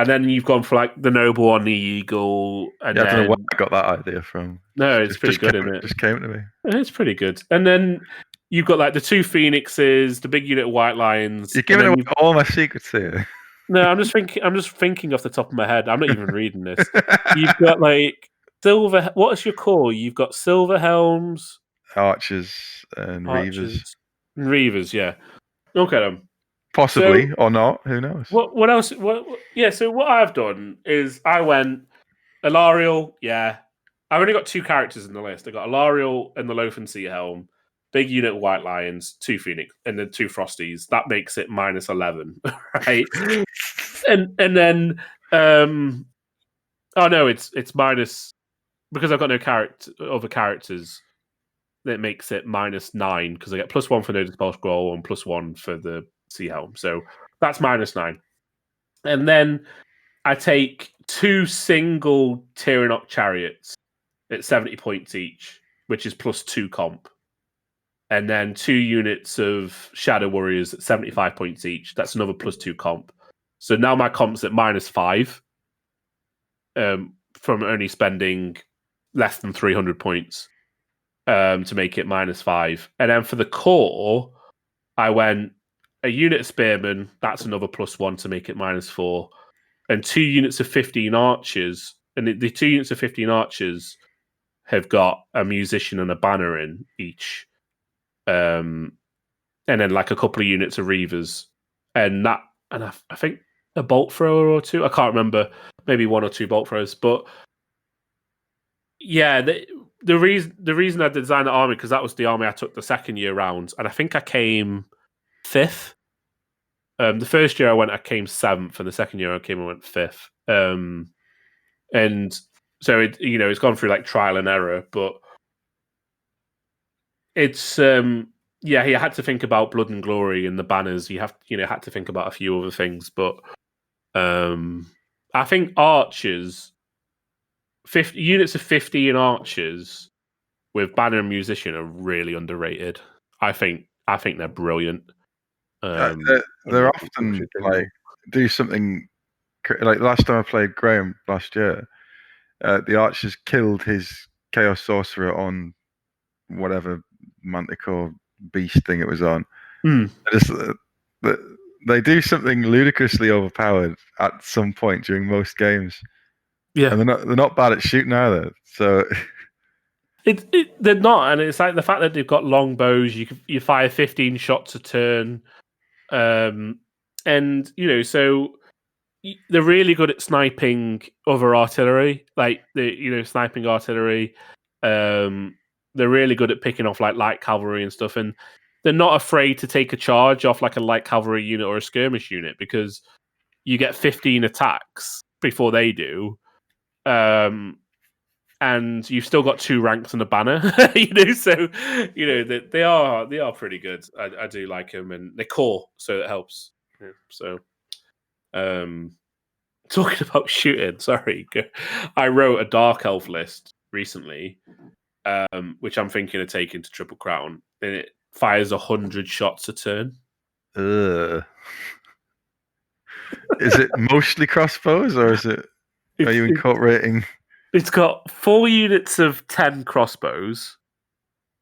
then you've gone for like the Noble on the Eagle. And I don't know where I got that idea from. No, it's pretty good, isn't it? Just came to me. It's pretty good. And then you've got like the 2 Phoenixes, the big unit of White Lions. You're giving away all my secrets here. No, I'm just thinking off the top of my head. I'm not even reading this. You've got like silver. What is your core? You've got silver helms, archers, and reavers. Yeah. Okay then. Possibly or not. Who knows? What else? Yeah. So what I've done is I went Ilarial. Yeah. I've only got 2 characters in the list. I got Ilarial and the Loath and Sea Helm, big unit of White Lions, 2 Phoenix, and then 2 Frosties. That makes it -11, right? and then oh no, it's minus because I've got no other characters. That makes it -9 because I get +1 for no dispel scroll and +1 for the Sea Helm. So that's -9. And then I take 2 single Tyrannoc chariots at 70 points each, which is +2 comp. And then 2 units of Shadow Warriors at 75 points each. That's another +2 comp. So now my comp's at -5 from only spending less than 300 points to make it -5. And then for the core, I went a unit of Spearmen. That's another +1 to make it -4. And 2 units of 15 archers. And the 2 units of 15 archers have got a musician and a banner in each. And then like a couple of units of reavers. And I think a bolt thrower or 2. I can't remember. Maybe 1 or 2 bolt throwers. But yeah, the reason I designed the army, because that was the army I took the second year round. And I think I came 5th. The first year I came 7th, and the second year I went 5th. And so it's gone through like trial and error, but it's you had to think about Blood and Glory and the banners. You had to think about a few other things, but I think archers, 50 units of 15 archers with banner and musician are really underrated. I think they're brilliant. They're often like do something like last time I played Graham last year. The archers killed his Chaos Sorcerer on whatever Manticore beast thing it was on. They do something ludicrously overpowered at some point during most games. Yeah, and they're not bad at shooting either. So they're not, and it's like the fact that they've got long bows. You fire 15 shots a turn, and so they're really good at sniping other artillery, like sniping artillery. They're really good at picking off like light cavalry and stuff, and they're not afraid to take a charge off like a light cavalry unit or a skirmish unit because you get 15 attacks before they do, and you've still got 2 ranks and a banner. So they are pretty good. I do like them, and they're core, so it helps. Yeah, so. talking about shooting, sorry, I wrote a Dark Elf list recently, which I'm thinking of taking to Triple Crown, and it fires 100 shots a turn. Ugh. Is it mostly crossbows, or are you incorporating? It's got 4 units of 10 crossbows,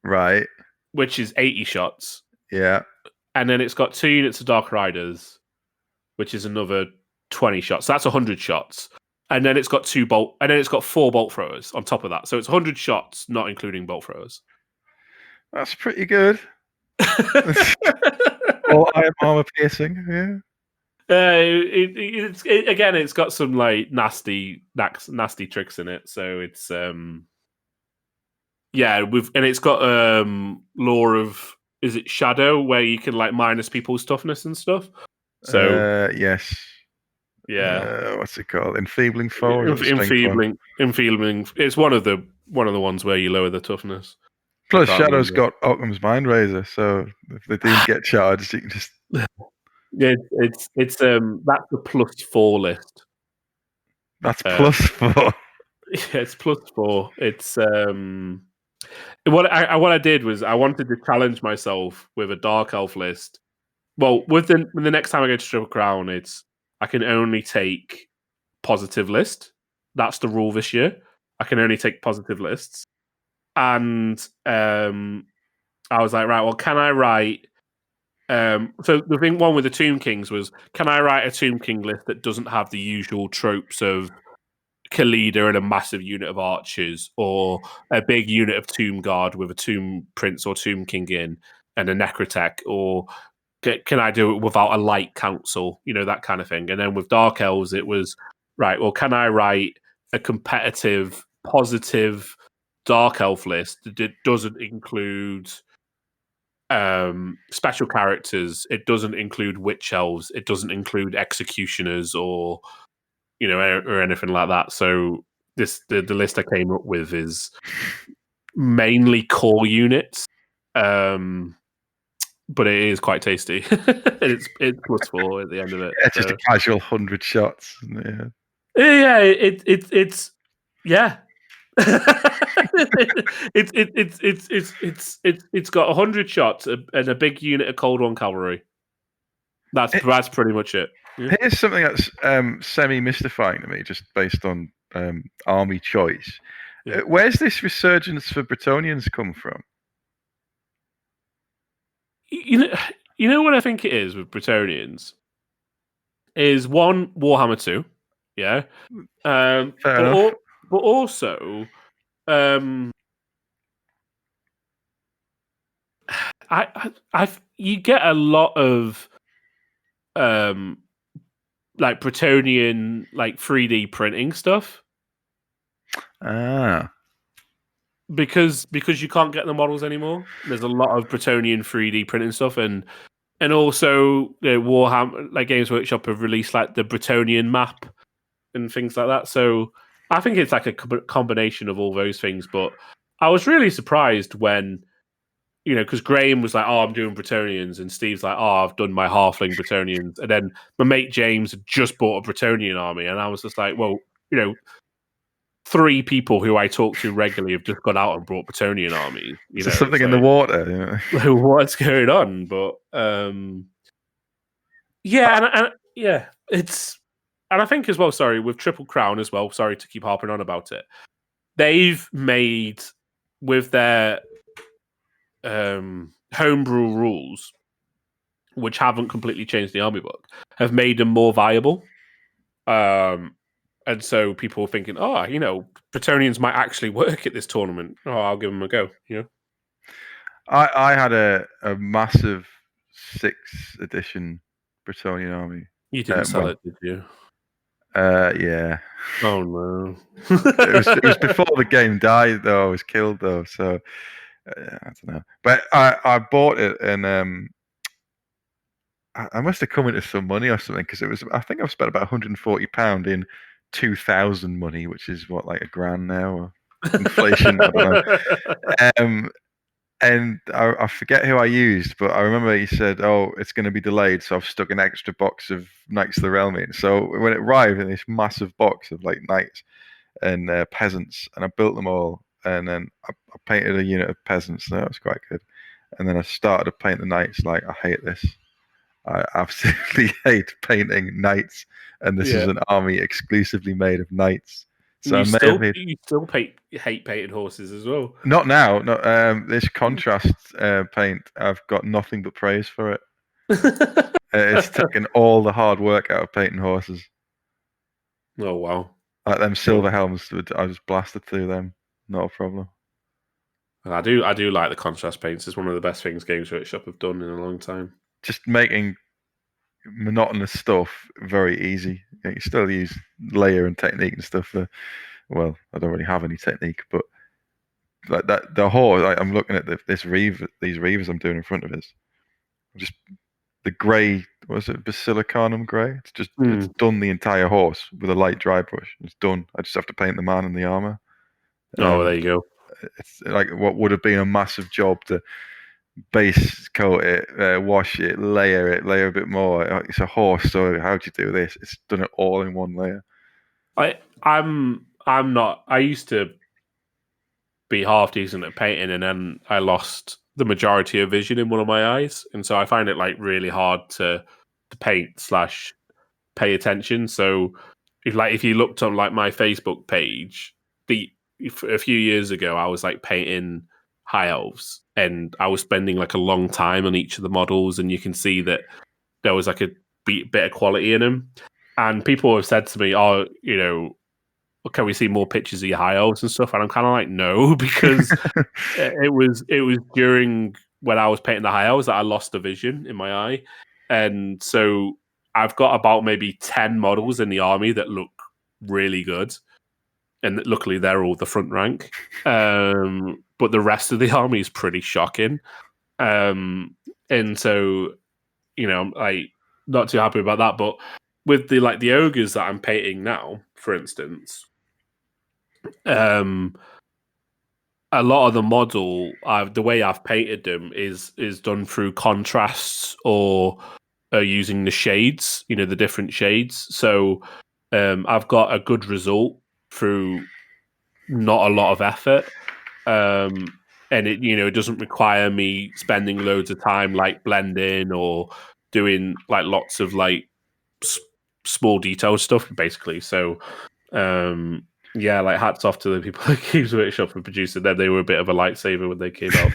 Right. which is 80 shots, Yeah. and then it's got 2 units of Dark Riders, which is another 20 shots. So that's 100 shots. And then it's got 4 bolt throwers on top of that. So it's 100 shots, not including bolt throwers. That's pretty good. All iron armor piercing. Yeah. It's got some like nasty tricks in it. So it's and it's got lore of, is it Shadow, where you can like minus people's toughness and stuff. So yes. Yeah. What's it called? Enfeebling foe. Enfeebling. It's one of the ones where you lower the toughness. Plus, Shadow's got Occam's Mind Razor, so if they do get charged, you can just. Yeah, it's that's the +4 list. That's +4. Yeah, it's +4. It's what I did was I wanted to challenge myself with a Dark Elf list. Well, with the next time I go to Triple Crown, I can only take positive list. That's the rule this year. I can only take positive lists. And I was like, right, well, can I write? So the one with the Tomb Kings was, can I write a Tomb King list that doesn't have the usual tropes of Khalida and a massive unit of archers, or a big unit of Tomb Guard with a Tomb Prince or Tomb King in and a Necrotech, or can I do it without a light council? That kind of thing. And then with Dark Elves, it was, right, well, can I write a competitive, positive Dark Elf list that doesn't include special characters? It doesn't include Witch Elves. It doesn't include Executioners or anything like that. So the list I came up with is mainly core units, but it is quite tasty. it's +4 at the end of it. Yeah, just a casual 100 shots. Yeah. Yeah, it's yeah. It's got 100 shots and a big unit of Cold One cavalry. That's pretty much it. Yeah. Here's something that's semi-mystifying to me, just based on army choice. Yeah. Where's this resurgence for Bretonnians come from? You know what I think it is with Bretonnians is, one, Warhammer 2, yeah, but also you get a lot of like Bretonnian like 3D printing stuff. Because you can't get the models anymore. There's a lot of Bretonnian 3D printing stuff, and also Warhammer, like Games Workshop, have released like the Bretonnian map and things like that. So I think it's like a combination of all those things. But I was really surprised when, because Graham was like, "Oh, I'm doing Bretonnians," and Steve's like, "Oh, I've done my halfling Bretonnians," and then my mate James had just bought a Bretonnian army, and I was just like, "Well, 3 people who I talk to regularly have just gone out and brought Bretonnian armies." There's something in the water. What's going on? But it's, and I think as well. Sorry, with Triple Crown as well. Sorry to keep harping on about it. They've made, with their homebrew rules, which haven't completely changed the army book, have made them more viable. And so people are thinking, Bretonnians might actually work at this tournament. Oh, I'll give them a go. I had a massive 6th edition Bretonnian army. You didn't sell it, did you? Yeah. Oh no. it was before the game died, though. I was killed, though. So I don't know. But I bought it, and I must have come into some money or something, because I think I've spent about £140 in 2000 money, which is what, like £1,000 now, or inflation. I don't know. And I forget who I used, but I remember he said, "Oh, it's going to be delayed, so I've stuck an extra box of Knights of the Realm in." So when it arrived in this massive box of like knights and peasants, and I built them all, and then I painted a unit of peasants. So that was quite good. And then I started to paint the knights. Like, I hate this. I absolutely hate painting knights, and this is Yeah. an army exclusively made of knights. So I You may have still made you still hate painted horses as well. not now. Not this contrast paint. I've got nothing but praise for it. It's taken all the hard work out of painting horses. Oh wow. Like them Well, silver helms, I just blasted through them. Not a problem. I do like the contrast paints. It's one of the best things Games Workshop have done in a long time. Just making monotonous stuff very easy. You still use layer and technique and stuff. Well, I don't really have any technique, but like that, the horse. I'm looking at these reavers I'm doing in front of us. Just the grey. Was it Basilicanum grey? It's done the entire horse with a light dry brush. It's done. I just have to paint the man and the armor. Oh, there you go. It's like what would have been a massive job to base coat it, wash it, layer a bit more. It's a horse, so how do you do this? It's done it all in one layer. I'm not. I used to be half decent at painting, and then I lost the majority of vision in one of my eyes, and so I find it like really hard to paint slash pay attention. So if you looked on like my Facebook page, a few years ago I was like painting high elves, and I was spending like a long time on each of the models, and you can see that there was like a bit of quality in them. And people have said to me, "Oh, can we see more pictures of your high elves and stuff?" And I'm kind of like, no, because it was during when I was painting the high elves that I lost the vision in my eye, and so I've got about maybe 10 models in the army that look really good, and luckily they're all the front rank. But the rest of the army is pretty shocking, and so I'm like not too happy about that. But with the ogres that I'm painting now, for instance, a lot of the model, the way I've painted them is done through contrasts or using the shades, the different shades. So I've got a good result through not a lot of effort, and it doesn't require me spending loads of time like blending or doing like lots of like small detail stuff, basically. So yeah, like hats off to the people at Games Workshop for producing them. They were a bit of a lightsaver when they came out.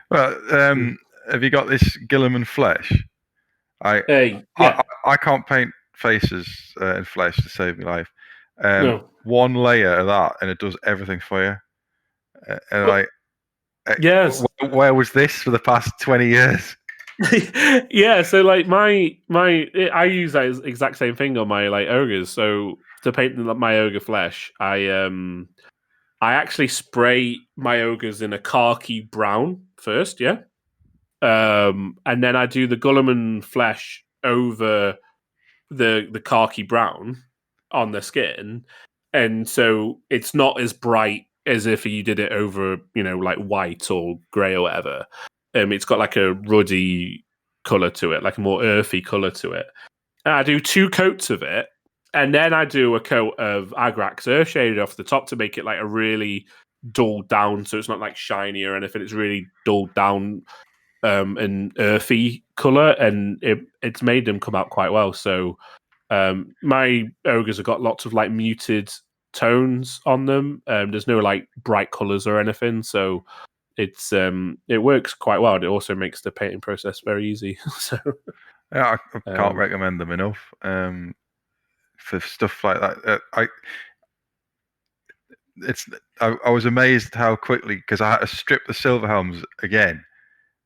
Well, have you got this Gilliman flesh? Yeah. I can't paint faces in flesh to save my life. No. One layer of that, and it does everything for you. And Well, yes. where was this for the past 20 years? Yeah, so like I use that exact same thing on my like ogres. So to paint my ogre flesh, I actually spray my ogres in a khaki brown first, yeah. And then I do the Gulliman flesh over the khaki brown on the skin, and so it's not as bright as if you did it over, like white or grey or whatever. It's got like a ruddy color to it, like a more earthy color to it. And I do 2 coats of it, and then I do a coat of Agrax Earthshade off the top to make it like a really dulled down, so it's not like shiny or anything. It's really dulled down and earthy color, and it's made them come out quite well. So my ogres have got lots of like muted tones on them. There's no like bright colors or anything, so it works quite well. It also makes the painting process very easy. So Yeah, I can't recommend them enough for stuff like that. I was amazed how quickly, because I had to strip the silver helms again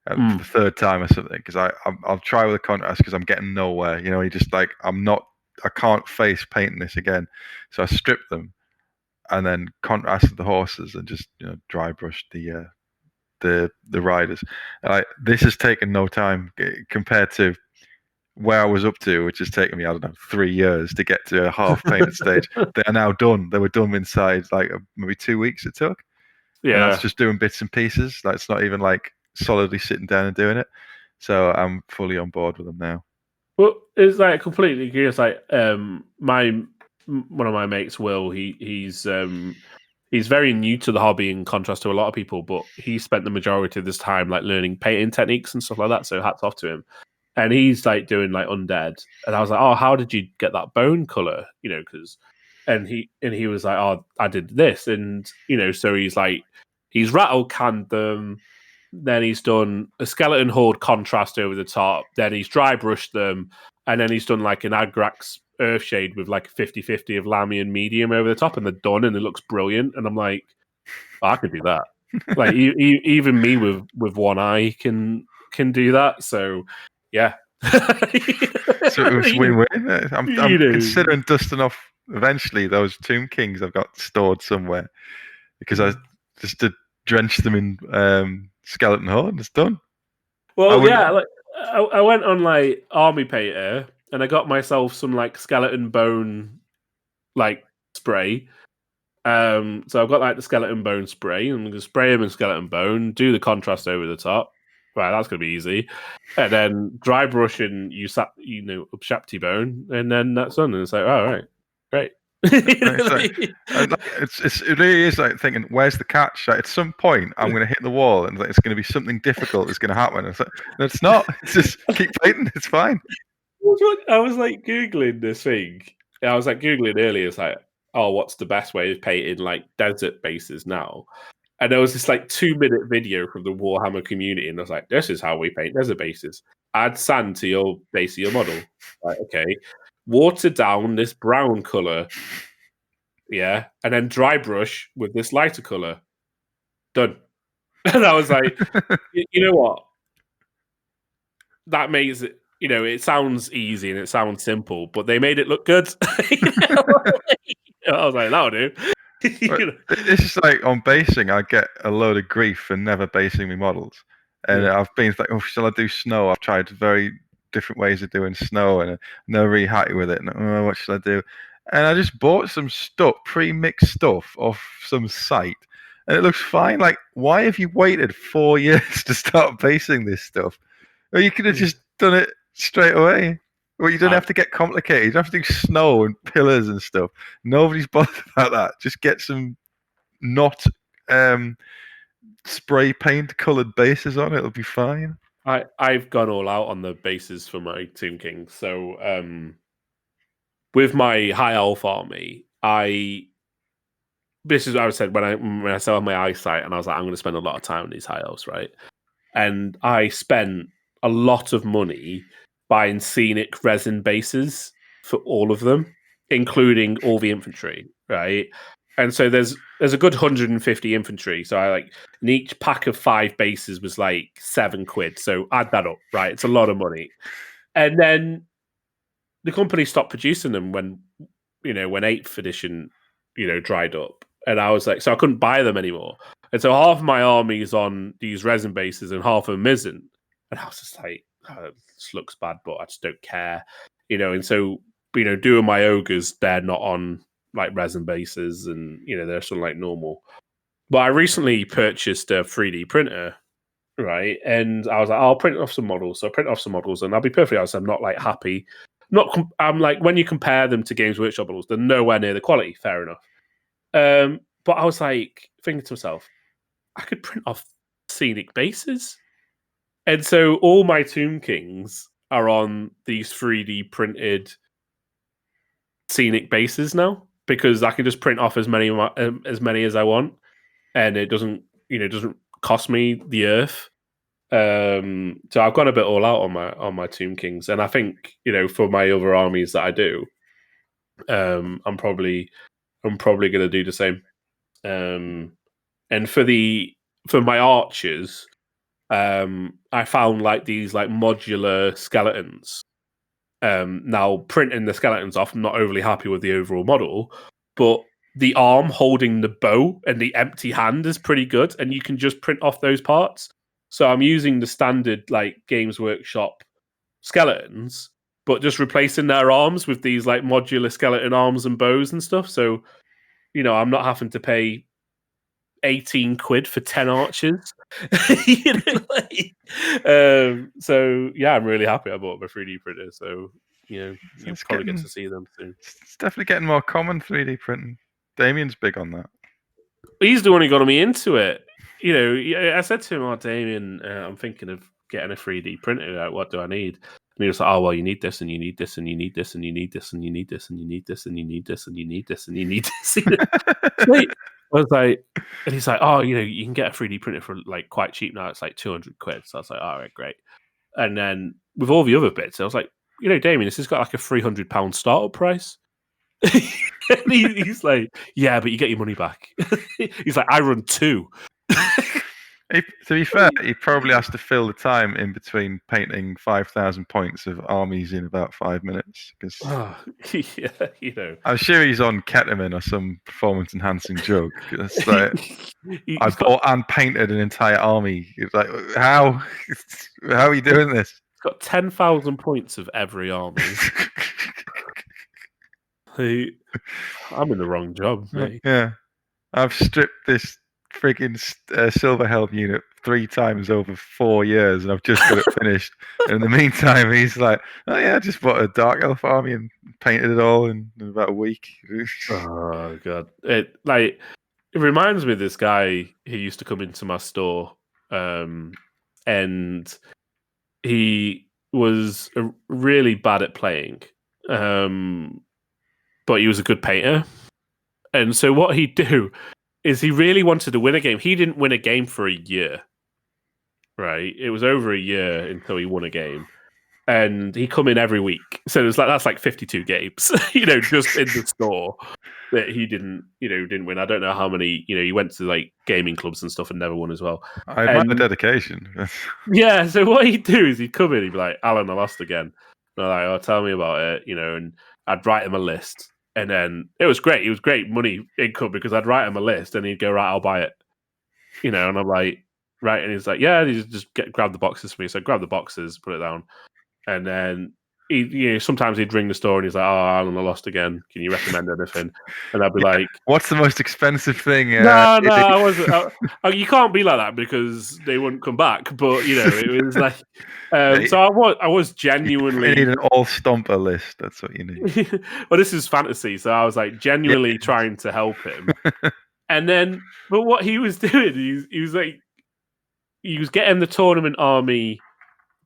for the 3rd time or something, because I'll try with the contrast because I'm getting nowhere. You just like, I can't face painting this again, so I stripped them and then contrasted the horses and just dry brushed the riders. This has taken no time compared to where I was up to, which has taken me, I don't know, 3 years to get to a half painted stage. They are now done. They were done inside like maybe 2 weeks it took. and that's Yeah. just doing bits and pieces. Like it's not even like solidly sitting down and doing it. So I'm fully on board with them now. Well, it's like completely agree. It's like one of my mates, Will. He's very new to the hobby in contrast to a lot of people, but he spent the majority of this time like learning painting techniques and stuff like that. So hats off to him. And he's like doing like undead, and I was like, "Oh, how did you get that bone color?" You know, because and he was like, "Oh, I did this," and so he's rattle canned them. Then he's done a skeleton horde contrast over the top. Then he's dry brushed them. And then he's done like an Agrax Earthshade with like a 50-50 of Lamy and medium over the top. And they're done and it looks brilliant. And I'm like, oh, I could do that. Like even me with one eye can do that. So yeah. So it was win-win. I'm considering dusting off eventually those Tomb Kings I've got stored somewhere because I just did drench them in skeleton horde and it's done. Well, yeah, like I went on like Army Painter and I got myself some like skeleton bone like spray. So I've got like the skeleton bone spray. I'm gonna spray him in skeleton bone, do the contrast over the top. Right, that's gonna be easy. And then dry brush and up Shapti bone, and then that's done. And it's like, oh, all right, great. It really is like thinking, where's the catch? Like, at some point, I'm going to hit the wall, and it's going to be something difficult that's going to happen. It's like, no, it's not. It's just keep painting. It's fine. I was like googling this thing. I was like googling earlier. It's like, oh, what's the best way of painting like desert bases now? And there was this like 2-minute video from the Warhammer community, and I was like, this is how we paint desert bases. Add sand to your base of your model. Like, okay, water down this brown color. Yeah, and then dry brush with this lighter color. Done. And I was like, you know what? That makes it. It sounds easy and it sounds simple, but they made it look good. I was like, that'll do. It's just like on basing, I get a load of grief for never basing my models. And I've been like, oh, shall I do snow? I've tried very different ways of doing snow and I'm never really happy with it. And what should I do? And I just bought some stuff, pre-mixed stuff off some site. And it looks fine. Like, why have you waited 4 years to start basing this stuff? Or you could have just done it straight away. Well, you don't have to get complicated. You don't have to do snow and pillars and stuff. Nobody's bothered about that. Just get some not spray paint coloured bases on it. It'll be fine. I've gone all out on the bases for my Tomb King. So with my high elf army, this is what I said when I saw my eyesight, and I was like, I'm going to spend a lot of time on these high elves, right? And I spent a lot of money buying scenic resin bases for all of them, including all the infantry, right? And so there's a good 150 infantry. So I and each pack of 5 bases was like £7. So add that up, right? It's a lot of money. And then the company stopped producing them when 8th edition, dried up. And I was like, so I couldn't buy them anymore. And so half of my army is on these resin bases and half of them isn't. And I was just like, oh, this looks bad, but I just don't care. And so, doing my ogres, they're not on like resin bases and, they're sort of like normal. But I recently purchased a 3D printer, right? And I was like, I'll print off some models. So I print off some models and I'll be perfectly honest, I'm not like happy. I'm like, when you compare them to Games Workshop models, they're nowhere near the quality, fair enough. But I was like thinking to myself, I could print off scenic bases. And so all my Tomb Kings are on these 3D printed scenic bases now because I can just print off as many as I want, and it doesn't cost me the earth. So I've gone a bit all out on my Tomb Kings, and I think for my other armies that I do, I'm probably going to do the same. And for my archers, I found like these like modular skeletons. Now printing the skeletons off, I'm not overly happy with the overall model, but the arm holding the bow and the empty hand is pretty good, and you can just print off those parts. So I'm using the standard like Games Workshop skeletons, but just replacing their arms with these like modular skeleton arms and bows and stuff. So I'm not having to pay 18 quid for 10 archers. So yeah, I'm really happy I bought my 3D printer. So you'll probably get to see them soon. It's definitely getting more common, 3D printing. Damien's big on that. He's the one who got me into it. I said to him, "Oh, Damien, I'm thinking of getting a 3D printer. Like, what do I need?" And he was like, "Oh, well, you need this, and you need this, and you need this, and you need this, and you need this, and you need this, and you need this, and you need this, and you need this." I was like, and he's like, "Oh, you can get a 3D printer for like quite cheap now. It's like 200 quid." So I was like, "All right, great." And then with all the other bits, I was like, Damien, this has got like a £300 startup price. And he's like, "Yeah, but you get your money back." He's like, "I run 2." To be fair, he probably has to fill the time in between painting 5,000 points of armies in about 5 minutes. Because yeah, I'm sure he's on ketamine or some performance-enhancing drug. Like, I bought and painted an entire army. It's like, how are you doing this? He's got 10,000 points of every army. I'm in the wrong job, mate. Yeah, I've stripped this frigging Silver Helm unit 3 times over 4 years, and I've just got it finished. And in the meantime, he's like, "Oh yeah, I just bought a Dark Elf army and painted it all in about a week." Oh god, it reminds me of this guy who used to come into my store, and he was really bad at playing, but he was a good painter. And so what he'd do is he really wanted to win a game. He didn't win a game for a year, right? It was over a year until he won a game. And he come in every week. So that's like 52 games, just in the store that he didn't win. I don't know how many, he went to like gaming clubs and stuff and never won as well. I admire the dedication. Yeah, so what he'd do is he'd come in, he'd be like, "Allan, I lost again." And I'm like, "Oh, tell me about it," and I'd write him a list. And then it was great. It was great money income because I'd write him a list and he'd go, "Right, I'll buy it." And I'm like, "Right." And he's like, "Yeah," and he'd just grab the boxes for me. So I grab the boxes, put it down. And then sometimes he'd ring the store and he's like, "Oh, Allan, I lost again. Can you recommend anything?" And I'd be like, "What's the most expensive thing?" No, I wasn't. You can't be like that because they wouldn't come back. But it was like, so I was genuinely. You need an all stomper list. That's what you need. Well, this is fantasy, so I was like genuinely trying to help him. And then, but what he was doing, he was like, he was getting the tournament army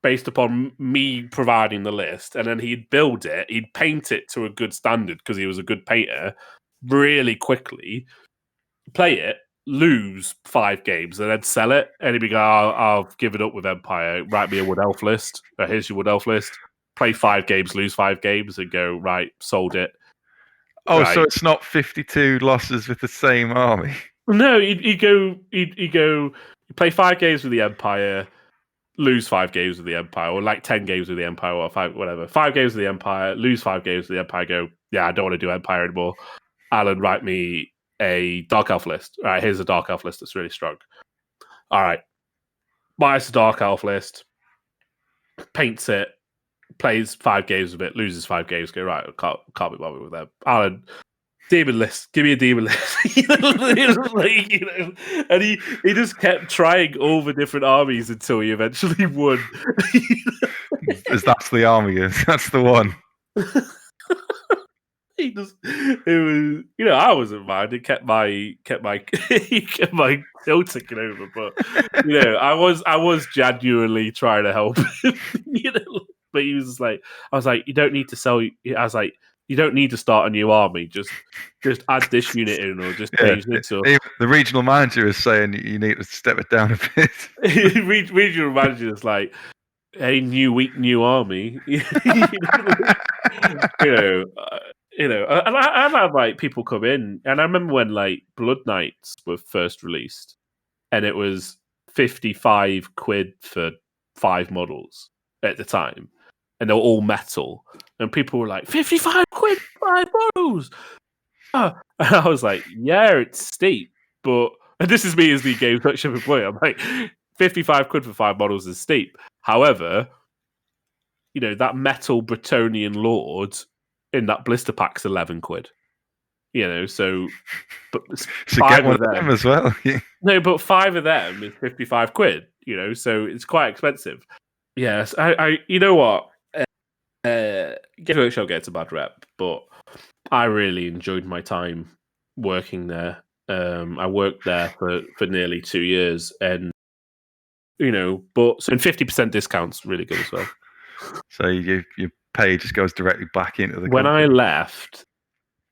based upon me providing the list, and then he'd build it, he'd paint it to a good standard because he was a good painter really quickly, play it, lose 5 games, and then sell it, and he'd be like, I'll give it up with Empire, write me a Wood Elf list, here's your Wood Elf list, play 5 games, lose 5 games, and go, right, sold it. Oh, right. So it's not 52 losses with the same army? No, he'd go, play 5 games with the Empire, lose 5 games with the Empire, or like 10 games with the Empire, or 5 games with the Empire, lose 5 games with the Empire, go, yeah, I don't want to do Empire anymore. Allan, write me a Dark Elf list. All right, here's a Dark Elf list that's really strong. All right, buys the Dark Elf list, paints it, plays 5 games with it, loses 5 games, go, right, can't be bothered with that. Allan, demon list, give me a demon list. And he just kept trying all the different armies until he eventually won. That's the army. That's the one. It was, I wasn't mad. It kept my hill ticking over, but I was genuinely trying to help him. But he was like, I was like, you don't need to sell. I was like, you don't need to start a new army. Just add this unit in, or just change it. The regional manager is saying you need to step it down a bit. Regional manager is like, hey, new week, new army. And I had like people come in, and I remember when like Blood Knights were first released, and it was 55 quid for 5 models at the time, and they were all metal, and people were like, 55 quid for 5 models. And I was like, yeah, it's steep, but and this is me as the game workshop employee. I'm like, 55 quid for 5 models is steep. However, that metal Bretonian lord in that blister pack's 11 quid. So but So get one of them as well. No, but 5 of them is £55, so it's quite expensive. Yes, I you know what? Games Workshop gets a bad rep, but I really enjoyed my time working there. I worked there for nearly 2 years, and but so 50% discounts really good as well. So your pay just goes directly back into the When company. I left,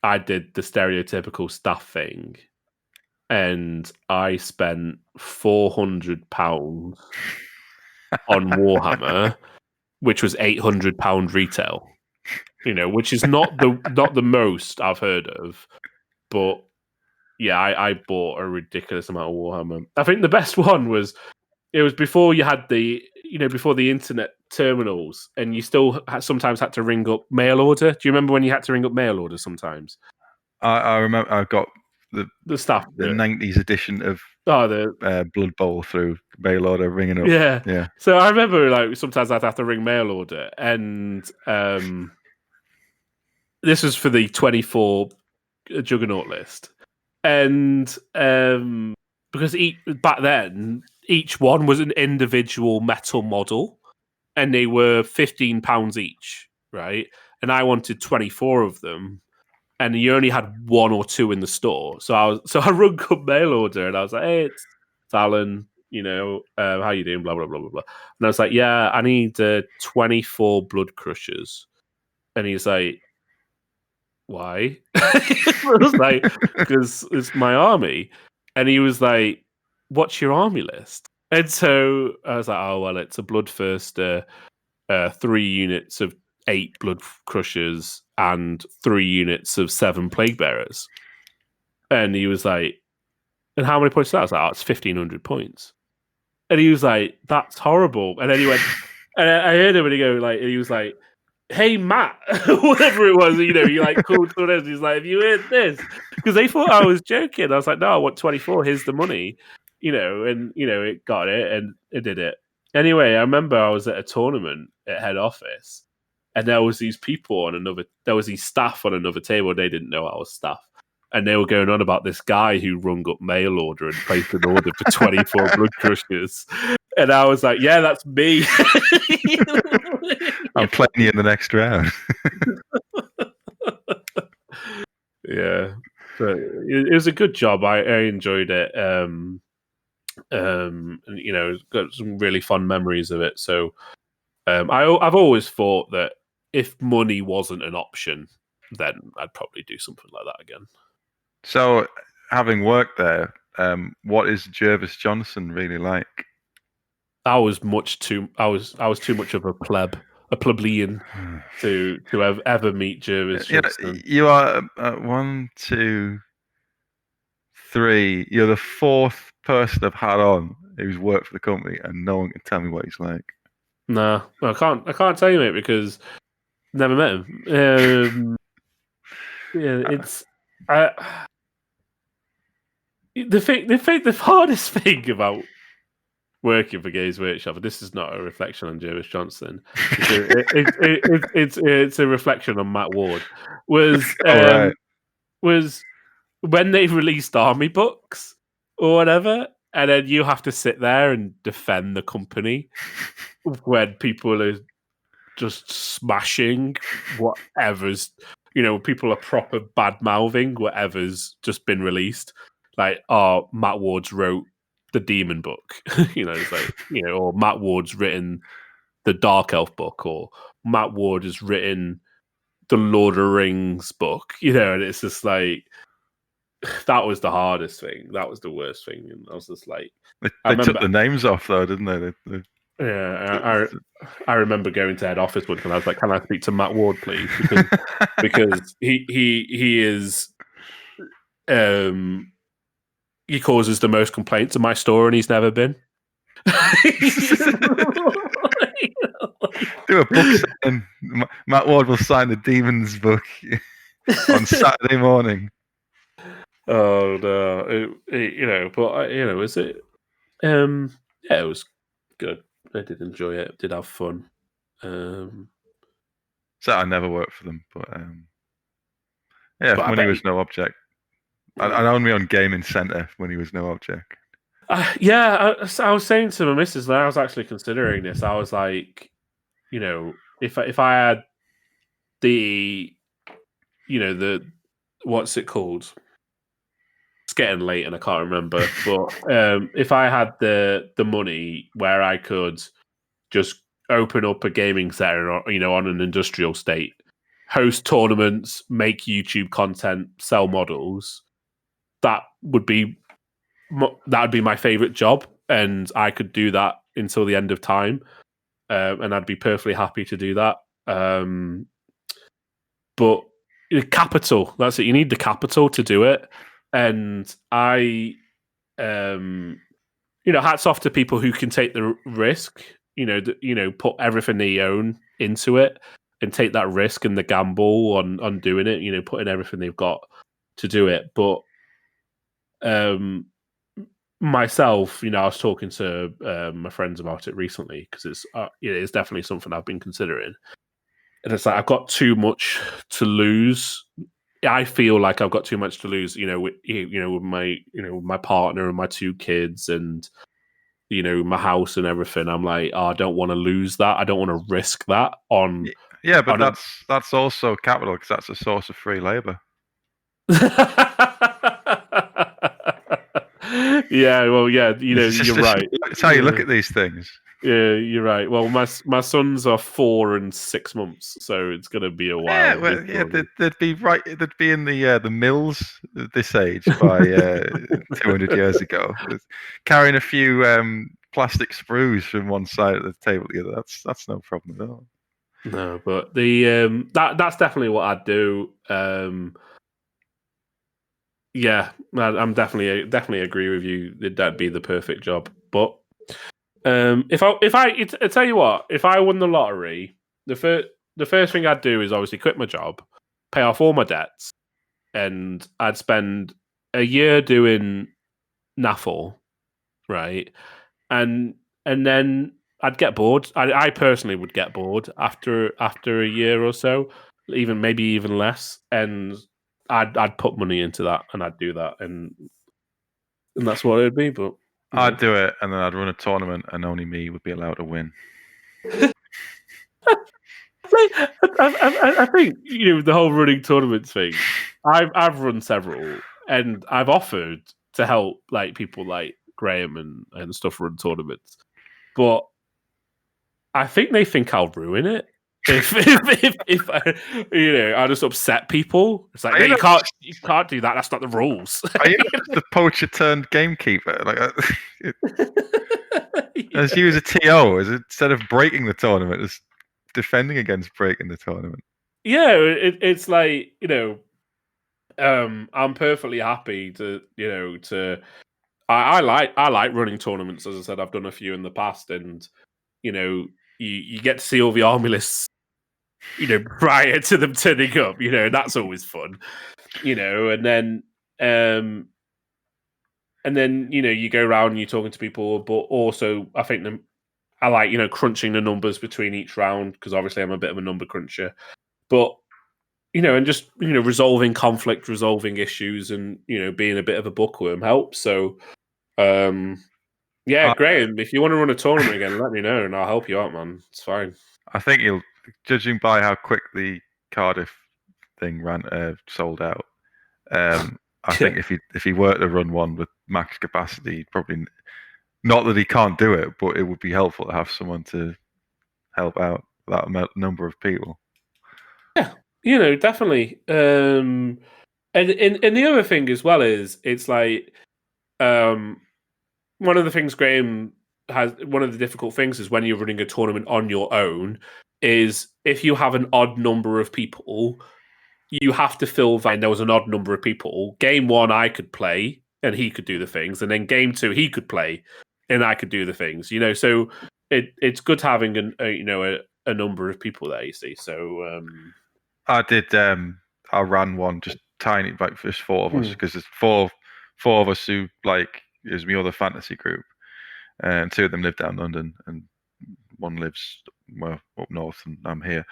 I did the stereotypical staff thing, and I spent £400 on Warhammer, which was £800 retail. Which is not the most I've heard of, but yeah, I bought a ridiculous amount of Warhammer. I think the best one was before you had before the internet terminals, and you still sometimes had to ring up mail order. Do you remember when you had to ring up mail order sometimes? I remember I got The stuff, the 90s edition of Blood Bowl through mail order ringing up. Yeah. So I remember sometimes I'd have to ring mail order, and this was for the 24 Juggernaut list. And because back then, each one was an individual metal model, and they were £15 each, right? And I wanted 24 of them, and you only had 1 or 2 in the store. So I rung up mail order, and I was like, "Hey, it's Allan. How you doing? Blah blah blah blah blah." And I was like, "Yeah, I need 24 blood crushers." And he's like, "Why?" I was like, "Because it's my army." And he was like, "What's your army list?" And so I was like, "Oh well, it's a Bloodthirster, 3 units of 8 blood crushers, and 3 units of 7 plague bearers." And he was like, "And how many points is that?" I was like, "Oh, it's 1,500 points." And he was like, "That's horrible." And then he went, and I heard him, and he was like, "Hey Matt," whatever it was, he called someone else. He's like, "Have you heard this?" Because they thought I was joking. I was like, "No, I want 24. Here's the money," and it got it, and it did it. Anyway, I remember I was at a tournament at head office, and there was these staff on another table. They didn't know I was staff, and they were going on about this guy who rung up mail order and placed an order for 24 blood crushers. And I was like, "Yeah, that's me." I'm playing you in the next round. Yeah, but it was a good job. I enjoyed it. Got some really fun memories of it. So, I've always thought that if money wasn't an option, then I'd probably do something like that again. So, having worked there, what is Jervis Johnson really like? I was too much of a plebeian to ever meet Jervis Johnson. You are 1, 2, 3. You're the 4th person I've had on who's worked for the company, and no one can tell me what he's like. Nah, I can't tell you, mate, because never met him. It's the hardest thing about working for Games Workshop, and this is not a reflection on Jervis Johnson. It's a reflection on Matt Ward. Was when they released army books or whatever, and then you have to sit there and defend the company when people are just smashing whatever's, people are proper bad mouthing whatever's just been released. Like, Matt Ward's wrote the Demon book, it's like, or Matt Ward's written the Dark Elf book, or Matt Ward has written the Lord of the Rings book, and it's just like, that was the hardest thing. That was the worst thing. And I was just like, they took the names off though, didn't they? Yeah, I remember going to head office once, and I was like, "Can I speak to Matt Ward, please?" Because he is he causes the most complaints in my store, and he's never been. Do a book sign. Matt Ward will sign the Demons book on Saturday morning. Oh no, but is it? Yeah, it was good. I did enjoy it. Did have fun. So I never worked for them, but Yeah, But I when he bet. was no object. And only on Gaming Centre when he was no object. Yeah, I was saying to my missus that I was actually considering this. I was like, if I had the, the what's it called? It's getting late and I can't remember. But if I had the money where I could just open up a gaming center, on an industrial state, host tournaments, make YouTube content, sell models, that would be my favorite job, and I could do that until the end of time, and I'd be perfectly happy to do that. But capital, that's it. You need the capital to do it, and hats off to people who can take the risk. Put everything they own into it and take that risk and the gamble on doing it. Putting everything they've got to do it. But myself, I was talking to my friends about it recently because it's definitely something I've been considering, and it's like I've got too much to lose. I feel like I've got too much to lose. With my partner and my two kids and my house and everything. I'm like, I don't want to lose that. I don't want to risk that on. Yeah, but on that's also capital because that's a source of free labor. Yeah, well, yeah, It's you're right. It's how you look at these things. Yeah, you're right. Well, my sons are 4 and 6 months, so it's gonna be a Yeah, while. well, yeah, they'd be right. They'd be in the mills at this age by 200 years ago, carrying a few plastic sprues from one side of the table to the other. That's no problem at all. No, but the that's definitely what I'd do. Yeah, I'm definitely agree with you. That'd be the perfect job. But I tell you what, if I won the lottery, the first thing I'd do is obviously quit my job, pay off all my debts, and I'd spend a year doing NAFL, right? And then I'd get bored. I personally would get bored after a year or so, maybe even less, and I'd put money into that and I'd do that, and that's what it'd be. But I'd do it, and then I'd run a tournament, and only me would be allowed to win. I think the whole running tournaments thing. I've run several, and I've offered to help like people like Graham and stuff run tournaments, but I think they think I'll ruin it. If I just upset people. It's like, no, you can't do that. That's not the rules. Are you just the poacher turned gamekeeper? As you as a TO, instead of breaking the tournament, as defending against breaking the tournament. Yeah, it's like I'm perfectly happy to I like running tournaments. As I said, I've done a few in the past, and you get to see all the army lists prior to them turning up. That's always fun. And then you go around and you're talking to people, but also I think I like crunching the numbers between each round because obviously I'm a bit of a number cruncher, but and just resolving conflict, resolving issues, and being a bit of a bookworm helps. So yeah, Graham, if you want to run a tournament again, let me know and I'll help you out, man. It's fine. I think you'll, judging by how quick the Cardiff thing sold out. I think if he were to run one with max capacity, he'd probably not that he can't do it, but it would be helpful to have someone to help out that number of people. Yeah, definitely. And the other thing as well is it's like one of the things Graham has, one of the difficult things is when you're running a tournament on your own is if you have an odd number of people, you have to fill that. And there was an odd number of people. Game 1, I could play and he could do the things, and then game 2, he could play and I could do the things. So it's good having a number of people there. You see, so I did. I ran one just tiny, like just 4 of us, because there's four of us who like is my other fantasy group, and 2 of them live down London, and one lives up north, and I'm here.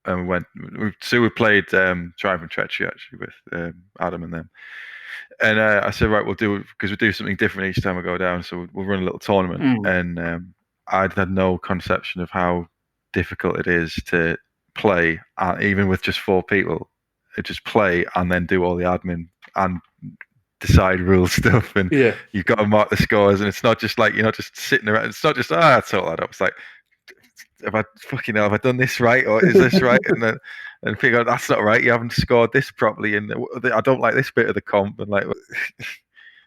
and we played Triumph and Treachery actually with Adam and them. And I said, right, we'll do something different each time I go down. So we'll run a little tournament. And I'd had no conception of how difficult it is to play, even with just 4 people. Just play and then do all the admin and decide rule stuff. And you've got to mark the scores. And it's not just like, you're not just sitting around. It's not just, that's all that up. It's like, have I done this right, or is this right? And figure out that's not right. You haven't scored this properly, and I don't like this bit of the comp. And like,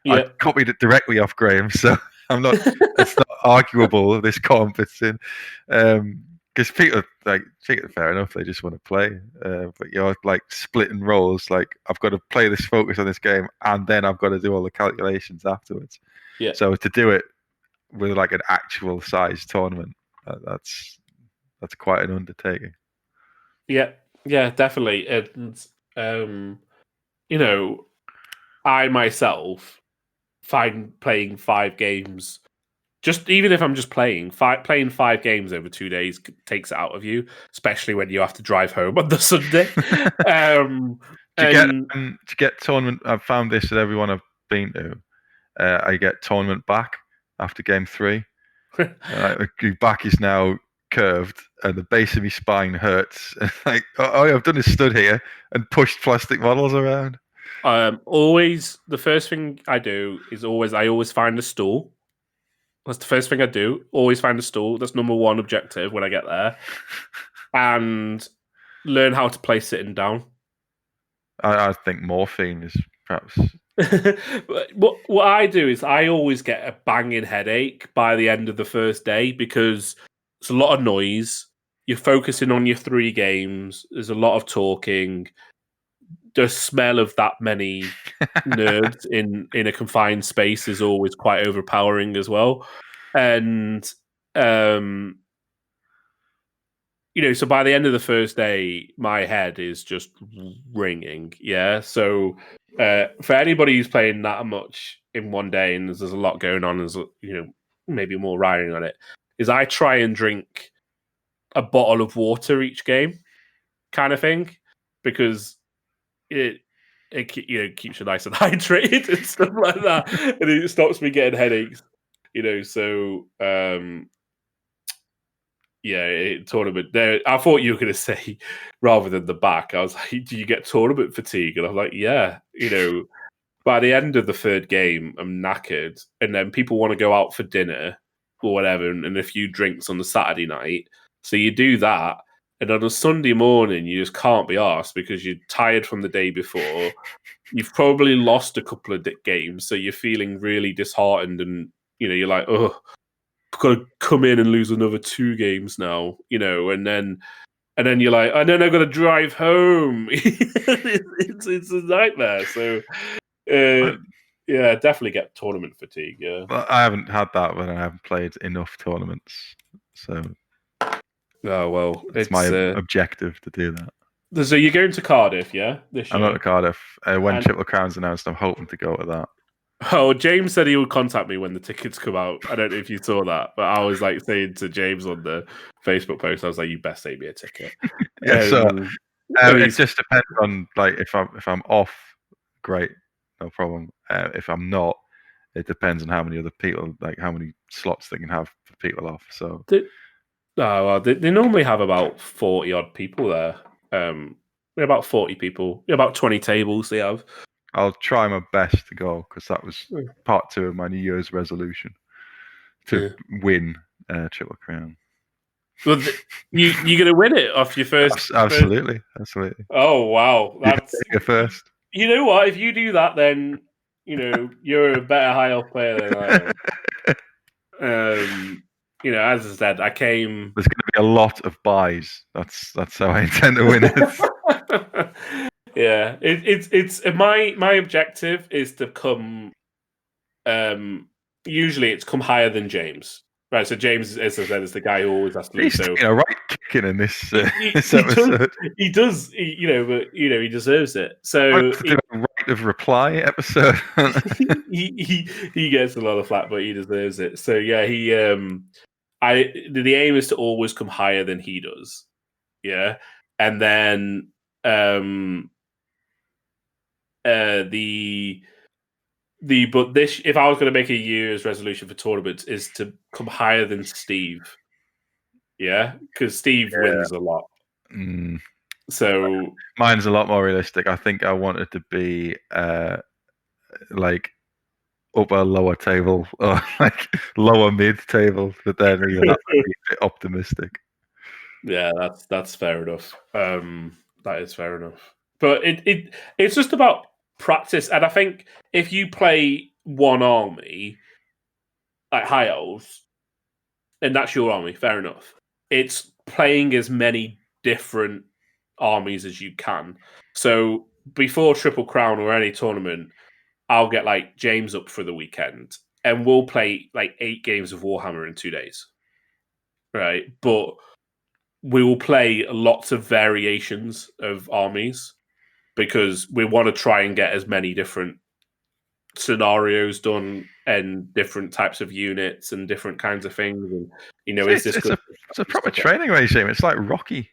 I copied it directly off Graham, so I'm not. It's not arguable. This comp, it's in because people fair enough. They just want to play, but you're like splitting roles. Like, I've got to play this, focus on this game, and then I've got to do all the calculations afterwards. Yeah. So to do it with like an actual size tournament, that's quite an undertaking. Yeah, definitely. And I myself find playing 5 games, just even if I'm just playing 5 games over 2 days takes it out of you, especially when you have to drive home on the Sunday. To get tournament, I've found this at everyone I've been to. I get tournament back after game 3. My back is now curved and the base of my spine hurts. Like, all I've done is stood here and pushed plastic models around. Always the first thing I do is I always find a stool. That's the first thing I do. Always find a stool. That's number 1 objective when I get there. And learn how to play sitting down. I think morphine is perhaps. What I do is I always get a banging headache by the end of the first day because it's a lot of noise. You're focusing on your 3 games. There's a lot of talking. The smell of that many nerds in a confined space is always quite overpowering as well. And so by the end of the first day, my head is just ringing. Yeah. So for anybody who's playing that much in one day and there's a lot going on, there's maybe more riding on it, is I try and drink a bottle of water each game, kind of thing, because it keeps you nice and hydrated and stuff like that, and it stops me getting headaches. So tournament there. I thought you were going to say rather than the back. I was like, do you get tournament fatigue? And I was like, yeah. By the end of the 3rd game, I'm knackered, and then people want to go out for dinner or whatever, and a few drinks on the Saturday night. So you do that, and on a Sunday morning, you just can't be arsed because you're tired from the day before. You've probably lost a couple of games, so you're feeling really disheartened, and you're like, oh, I've got to come in and lose another 2 games now, and then you're like, and then I've got to drive home. it's a nightmare. So, definitely get tournament fatigue. Yeah. Well, I haven't had that when I haven't played enough tournaments. So, it's my objective to do that. So you're going to Cardiff, yeah? This year? I'm not to Cardiff. When Triple Crown's announced, I'm hoping to go to that. Oh, James said he would contact me when the tickets come out. I don't know if you saw that, but I was like saying to James on the Facebook post, I was like, "You best save me a ticket." It just depends on like if I'm off, great, no problem. If I'm not, it depends on how many other people, like how many slots they can have for people off. So they normally have about 40 odd people there. About 40 people, about 20 tables they have. I'll try my best to go because that was part 2 of my New Year's resolution to win Triple Crown. Well, you're going to win it off your first. Absolutely. Oh wow, that's your first. You know what? If you do that, then you're a better high elf player than I am. As I said, I came. There's going to be a lot of buys. That's how I intend to win it. Yeah, it's my objective is to come. Usually, it's come higher than James. Right, so James, as I said, is the guy who always has to lose. He's taking a right kicking in this episode. He does, but he deserves it. So a right of reply episode. he gets a lot of flack, but he deserves it. So yeah, the aim is to always come higher than he does. Yeah. and then but this, if I was going to make a year's resolution for tournaments, is to come higher than Steve. Yeah, because Steve wins a lot. So mine's a lot more realistic. I think I wanted to be like upper lower table or like lower mid table, but then even that might be a bit optimistic. Yeah, that's fair enough. That is fair enough. But it's just about practice, and I think if you play one army like high elves, and that's your army, fair enough. It's playing as many different armies as you can. So before Triple Crown or any tournament, I'll get like James up for the weekend, and we'll play like 8 games of Warhammer in 2 days. Right, but we will play lots of variations of armies because we want to try and get as many different scenarios done and different types of units and different kinds of things. And is this it's a proper training regime. It's like Rocky.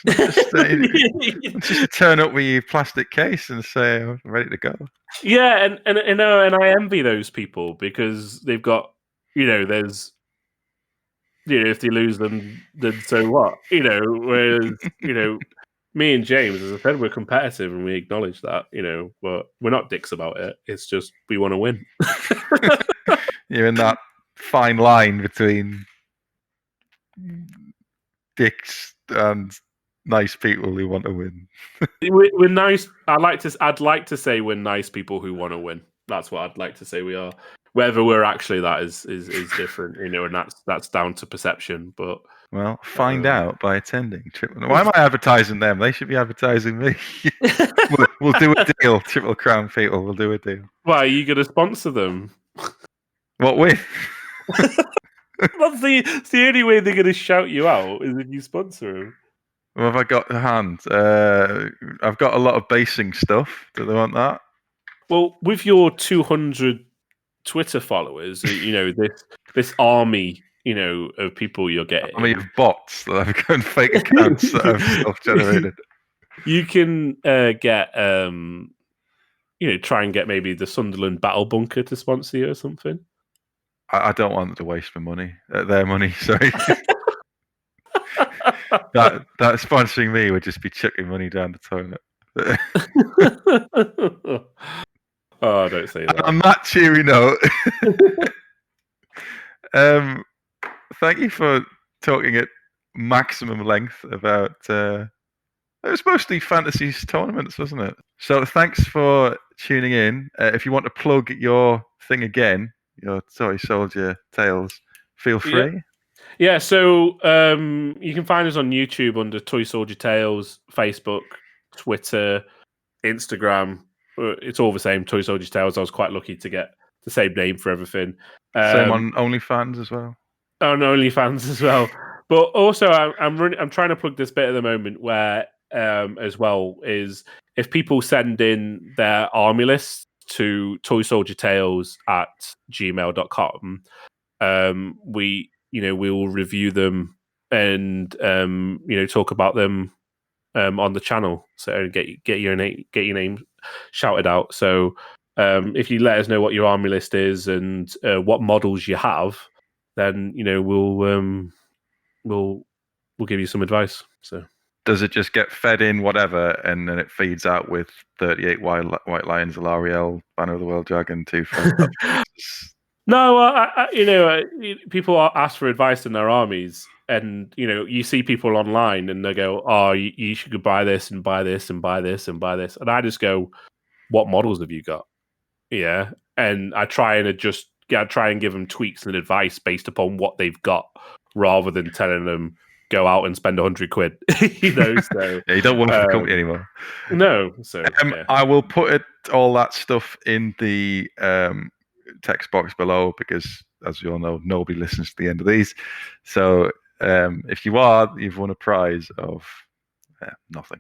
It's not just, just to turn up with your plastic case and say I'm ready to go. Yeah, and I envy those people because they've got there's if they lose then so what? Whereas me and James, as I said, we're competitive and we acknowledge that, but we're not dicks about it. It's just we want to win. You're in that fine line between dicks and nice people who want to win. We're nice. I'd like to say we're nice people who want to win. That's what I'd like to say we are. Whether we're actually that is different, and that's down to perception. But well, find out by attending. Why am I advertising them? They should be advertising me. we'll do a deal, Triple Crown people. We'll do a deal. Why are you going to sponsor them? What with? That's the only way they're going to shout you out is if you sponsor them. What have I got to hand? I've got a lot of basing stuff. Do they want that? Well, with your 200 Twitter followers, this army, of people you're getting. Army of bots that have got fake accounts that have self-generated. You can get, try and get maybe the Sunderland Battle Bunker to sponsor you or something. I don't want them to waste my money, their money. Sorry. that sponsoring me would just be chucking money down the toilet. Oh, don't say that. On that cheery note, thank you for talking at maximum length about. It was mostly fantasy tournaments, wasn't it? So thanks for tuning in. If you want to plug your thing again, your Toy Soldier Tales, feel free. Yeah, so you can find us on YouTube under Toy Soldier Tales, Facebook, Twitter, Instagram. It's all the same, Toy Soldier Tales. I was quite lucky to get the same name for everything. Same on OnlyFans as well. On OnlyFans as well. But also, I'm trying to plug this bit at the moment where, as well, is if people send in their army lists to toysoldiertales@gmail.com, we will review them and talk about them on the channel. So get your name shouted out. So if you let us know what your army list is and what models you have, then we'll give you some advice. So does it just get fed in whatever, and then it feeds out with 38 White Lions, L'Ariel, Banner of the World Dragon, 2 No, people ask for advice in their armies, and you see people online, and they go, "Oh, you should buy this and buy this and buy this and buy this," and I just go, "What models have you got?" Yeah, and I try and adjust. Yeah, I try and give them tweaks and advice based upon what they've got, rather than telling them go out and spend 100 quid. So yeah, you don't work for the company anymore. No, so I will put all that stuff in the text box below because, as you all know, nobody listens to the end of these. So if you are, you've won a prize of nothing.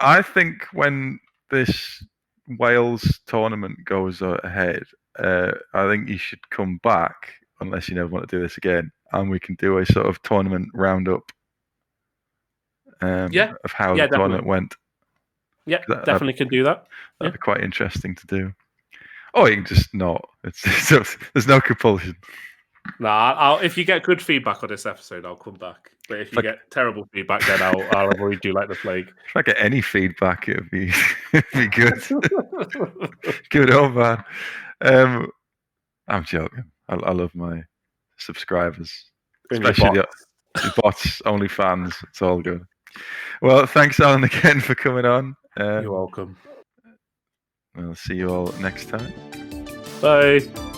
I think when this Wales tournament goes ahead, I think you should come back unless you never want to do this again, and we can do a sort of tournament roundup of how the tournament went. Yeah, definitely can do that. That'd be quite interesting to do. Or you can just not. There's no compulsion. Nah, if you get good feedback on this episode, I'll come back. But if you get terrible feedback, then I'll avoid you like the plague. If I get any feedback, it'd be good. Good or bad. I'm joking. I love my subscribers, especially the bots, OnlyFans. It's all good. Well, thanks, Allan, again for coming on. You're welcome. We'll see you all next time. Bye.